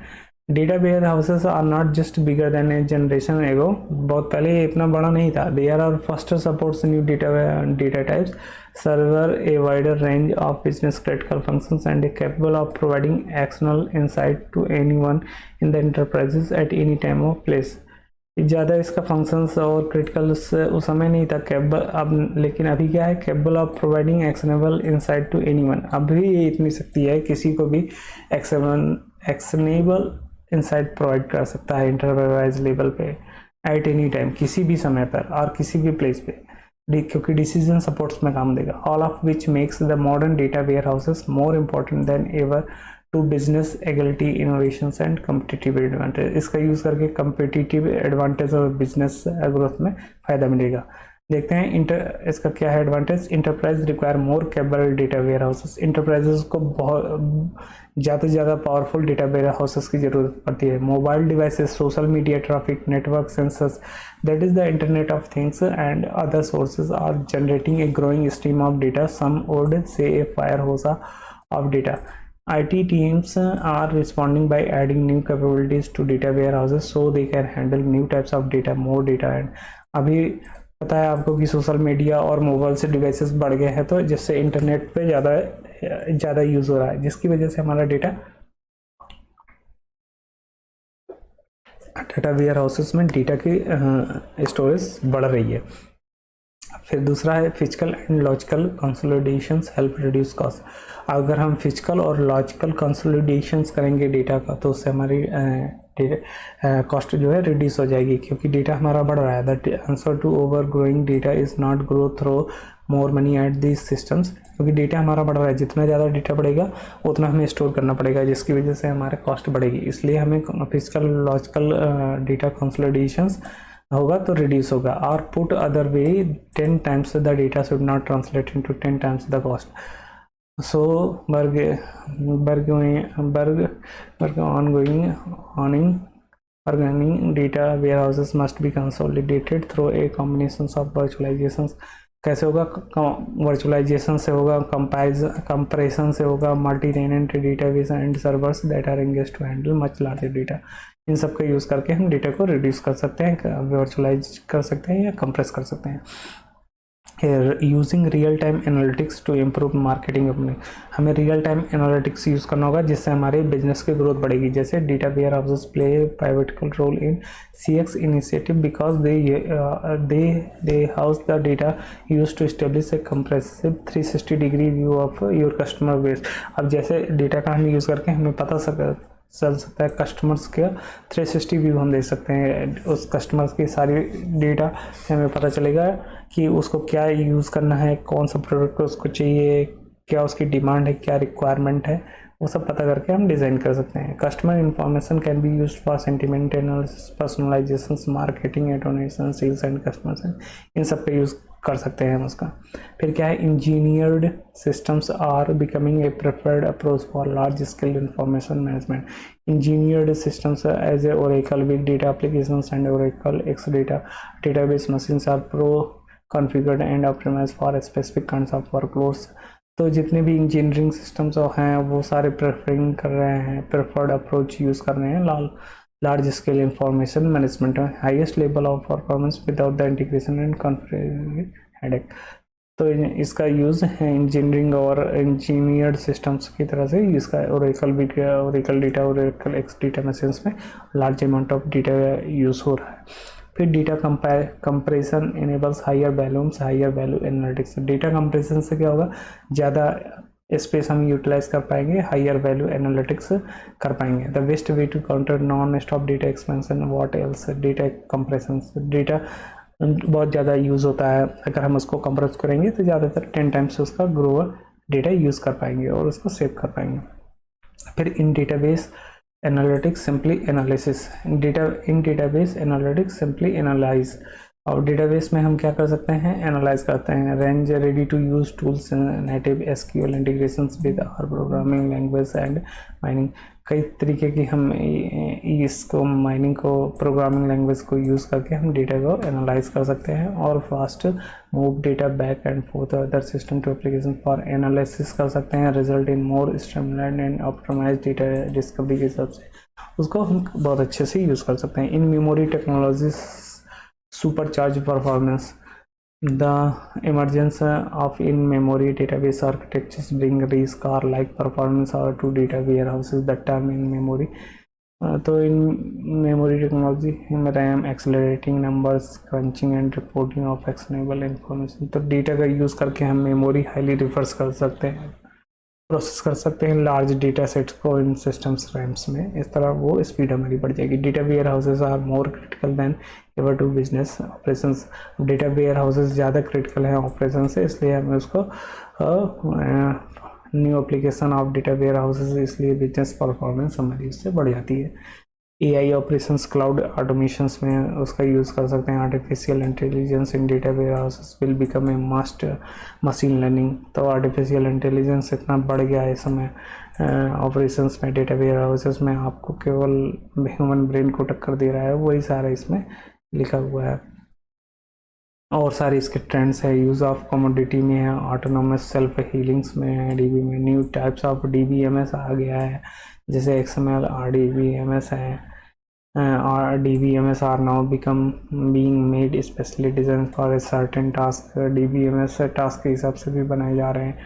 Data warehouses are not just bigger than a generation ago, बहुत पहले ये इतना बड़ा नहीं था। There are faster supports new data types, server a wider range of business critical functions and capable of providing actional insight to anyone in the enterprises at any time of place. ज़्यादा इसका फंक्शंस और क्रिटिकल उस समय नहीं था कैपेबल, अब लेकिन अभी क्या है capable of providing actionable insight to anyone. अभी ये इतनी शक्ति है किसी को भी एक्शनेबल इंसाइट प्रोवाइड कर सकता है इंटरप्राइज लेवल पे एट एनी टाइम, किसी भी समय पर और किसी भी प्लेस पे, क्योंकि डिसीजन सपोर्ट्स में काम देगा। All of which makes the modern data warehouses more important than ever to business agility innovations and competitive advantage. इसका यूज़ करके कम्पिटिटिव एडवांटेज और बिजनेस ग्रोथ में फ़ायदा मिलेगा। देखते हैं इसका क्या है advantage. Enterprise require more capable data warehouses. Enterprises को बहुत ज़्यादा से ज़्यादा पावरफुल डेटा वेयर हाउसेस की ज़रूरत पड़ती है। Mobile devices, social media traffic, network sensors, that is the internet of things and other sources are generating a growing stream of data, some would say a fire hose of data. IT teams are responding by adding new capabilities to data warehouses so they can handle new types of data, more data। and अभी पता है आपको कि सोशल मीडिया और मोबाइल से डिवाइसेस बढ़ गए हैं, तो जिससे इंटरनेट पे ज़्यादा यूज़ हो रहा है, जिसकी वजह से हमारा डेटा वेयर हाउसेस में डेटा की स्टोरेज बढ़ रही है। फिर दूसरा है physical and logical consolidations help reduce cost. अगर हम फिजिकल और लॉजिकल कंसोलिडेशंस करेंगे डेटा का तो उससे हमारी कॉस्ट जो है रिड्यूस हो जाएगी, क्योंकि डेटा हमारा बढ़ रहा है। That answer to over growing data is not grow through more money at this systems, क्योंकि डेटा हमारा बढ़ रहा है, जितना ज़्यादा डेटा बढ़ेगा उतना हमें स्टोर करना पड़ेगा, जिसकी वजह से हमारे कॉस्ट बढ़ेगी। इसलिए हमें फिजिकल लॉजिकल डेटा कंसोलिडेशंस होगा तो रिड्यूस होगा। और put other way 10 times the data should not translate into 10 times the cost. So ongoing data warehouses must be consolidated through a combination of virtualizations कैसे होगा, वर्चुअलाइजेशन से होगा, कंप्रेशन से होगा, multi tenant database and servers that are engaged to handle much larger data. इन सब का यूज़ करके हम डेटा को रिड्यूस कर सकते हैं, वर्चुअलाइज कर सकते हैं या कंप्रेस कर सकते हैं। Using real time analytics to improve marketing. अपने हमें रियल टाइम एनालिटिक्स यूज़ करना होगा जिससे हमारे बिजनेस की ग्रोथ बढ़ेगी। जैसे data warehouses play pivotal role in CX initiative because they house the data use to establish a comprehensive 360 degree view of your customer base. अब जैसे डेटा का हम यूज़ करके हमें पता चल सकता है कस्टमर्स का 360 व्यू हम दे सकते हैं। उस कस्टमर्स की सारी डेटा से हमें पता चलेगा कि उसको क्या यूज़ करना है, कौन सा प्रोडक्ट उसको चाहिए, क्या उसकी डिमांड है, क्या रिक्वायरमेंट है, वो सब पता करके हम डिज़ाइन कर सकते हैं। Customer information can be used for sentiment analysis, personalization, marketing, automation, sales and customers, इन सब पे यूज़ कर सकते हैं हम उसका। फिर क्या है, engineered systems are becoming a preferred approach for large scale information management. Engineered systems as a Oracle big data applications and Oracle X database machines are pro configured and optimised for specific kinds of workloads. तो जितने भी इंजीनियरिंग सिस्टम्स हैं वो सारे प्रेफरिंग कर रहे हैं, प्रेफर्ड अप्रोच यूज़ कर रहे हैं लार्ज स्केल इंफॉर्मेशन मैनेजमेंट में, highest level of performance without the integration and configuration headache. तो इसका यूज़ है इंजीनियरिंग और इंजीनियर्ड सिस्टम्स की तरह से इसका Oracle data, Oracle Exadata machines में large amount of data use हो रहा है। फिर data compression enables higher value analytics. Data compression से क्या होगा, ज़्यादा स्पेस हम यूटिलाइज कर पाएंगे, हायर वैल्यू एनालिटिक्स कर पाएंगे। The best way to counter non stop data expansion what else, data compression. Data बहुत ज़्यादा यूज़ होता है, अगर हम उसको कंप्रेस करेंगे तो ज़्यादातर 10 टाइम्स उसका ग्रोअर डेटा यूज़ कर पाएंगे और उसको सेव कर पाएंगे। फिर in database analytics simply analysis, in database analytics simply analyse. और डेटाबेस में हम क्या कर सकते हैं, एनालाइज करते हैं। Range ready to use tools, native SQL integrations with our programming language and mining. कई तरीके की हम इसको माइनिंग को, प्रोग्रामिंग लैंग्वेज को यूज़ करके हम डेटा को एनालाइज कर सकते हैं और fast move data back and forth other system to application for analysis कर सकते हैं, result in more streamlined and optimise data discovery के हिसाब से उसको हम बहुत अच्छे से यूज़ कर सकते हैं। In memory technologies supercharge performance. The emergence of in-memory database architectures bring RISC-like performance to data warehouses. The term in-memory तो इन मेमोरी टेक्नोलॉजी में RAM, accelerating numbers, crunching and reporting of actionable information. तो डेटा का यूज़ करके हम मेमोरी हाईली रिफर्स कर सकते हैं, प्रोसेस कर सकते हैं लार्ज डेटा सेट्स को इन सिस्टम्स रैम्स में। इस तरह वो स्पीड हमारी बढ़ जाएगी। Data warehouses are more critical than ever to business operations. Data warehouses ज़्यादा क्रिटिकल हैं ऑपरेशन से, इसलिए हमें उसको new application of data warehouses, इसलिए बिजनेस परफॉर्मेंस हमारी इससे बढ़ जाती है। AI ऑपरेशंस, क्लाउड ऑटोमेशंस में उसका यूज़ कर सकते हैं। Artificial intelligence in data warehouses will become a master machine learning. तो आर्टिफिशियल इंटेलिजेंस इतना बढ़ गया है इस समय ऑपरेशंस में, डेटा वेयर हाउसेस में आपको केवल ह्यूमन ब्रेन को टक्कर दे रहा है, वही सारा इसमें लिखा हुआ है। और सारे इसके ट्रेंड्स है। यूज़ ऑफ कमोडिटी में है, ऑटोनोमस सेल्फ हीलिंग्स में है, DB में न्यू टाइप्स ऑफ DBMS आ गया है, जैसे XML RDBMS है। DBMS are now being made specially design for a certain task. DBMS task के हिसाब से भी बनाए जा रहे हैं।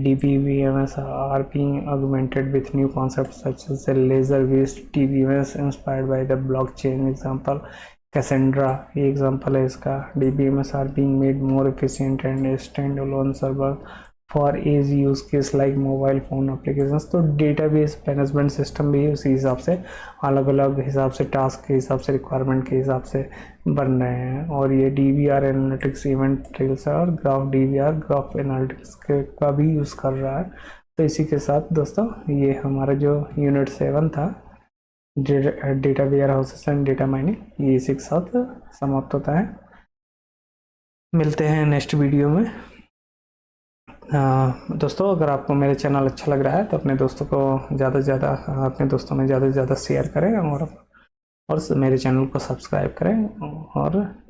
DBMS are being augmented with new concept such as ledger based DBMS inspired by the blockchain. Example Cassandra, ये एग्जांपल है इसका। DBMS are being made more efficient and stand alone server for as use case like mobile phone applications. तो डेटाबेस मैनेजमेंट सिस्टम भी उसी हिसाब से अलग अलग हिसाब से, टास्क के हिसाब से, रिक्वायरमेंट के हिसाब से बन रहे हैं। और ये DBR एनालिटिक्स, इवेंट ट्रेल्स और ग्राफ DBR ग्राफ एनालिटिक्स का भी यूज़ कर रहा है। तो इसी के साथ दोस्तों ये हमारा जो यूनिट 7 था, data warehouses and data mining, ये इसी के साथ समाप्त होता है। मिलते हैं नेक्स्ट वीडियो में। दोस्तों अगर आपको मेरे चैनल अच्छा लग रहा है तो अपने दोस्तों को ज़्यादा से ज़्यादा, अपने दोस्तों में ज़्यादा से ज़्यादा शेयर करें और मेरे चैनल को सब्सक्राइब करें और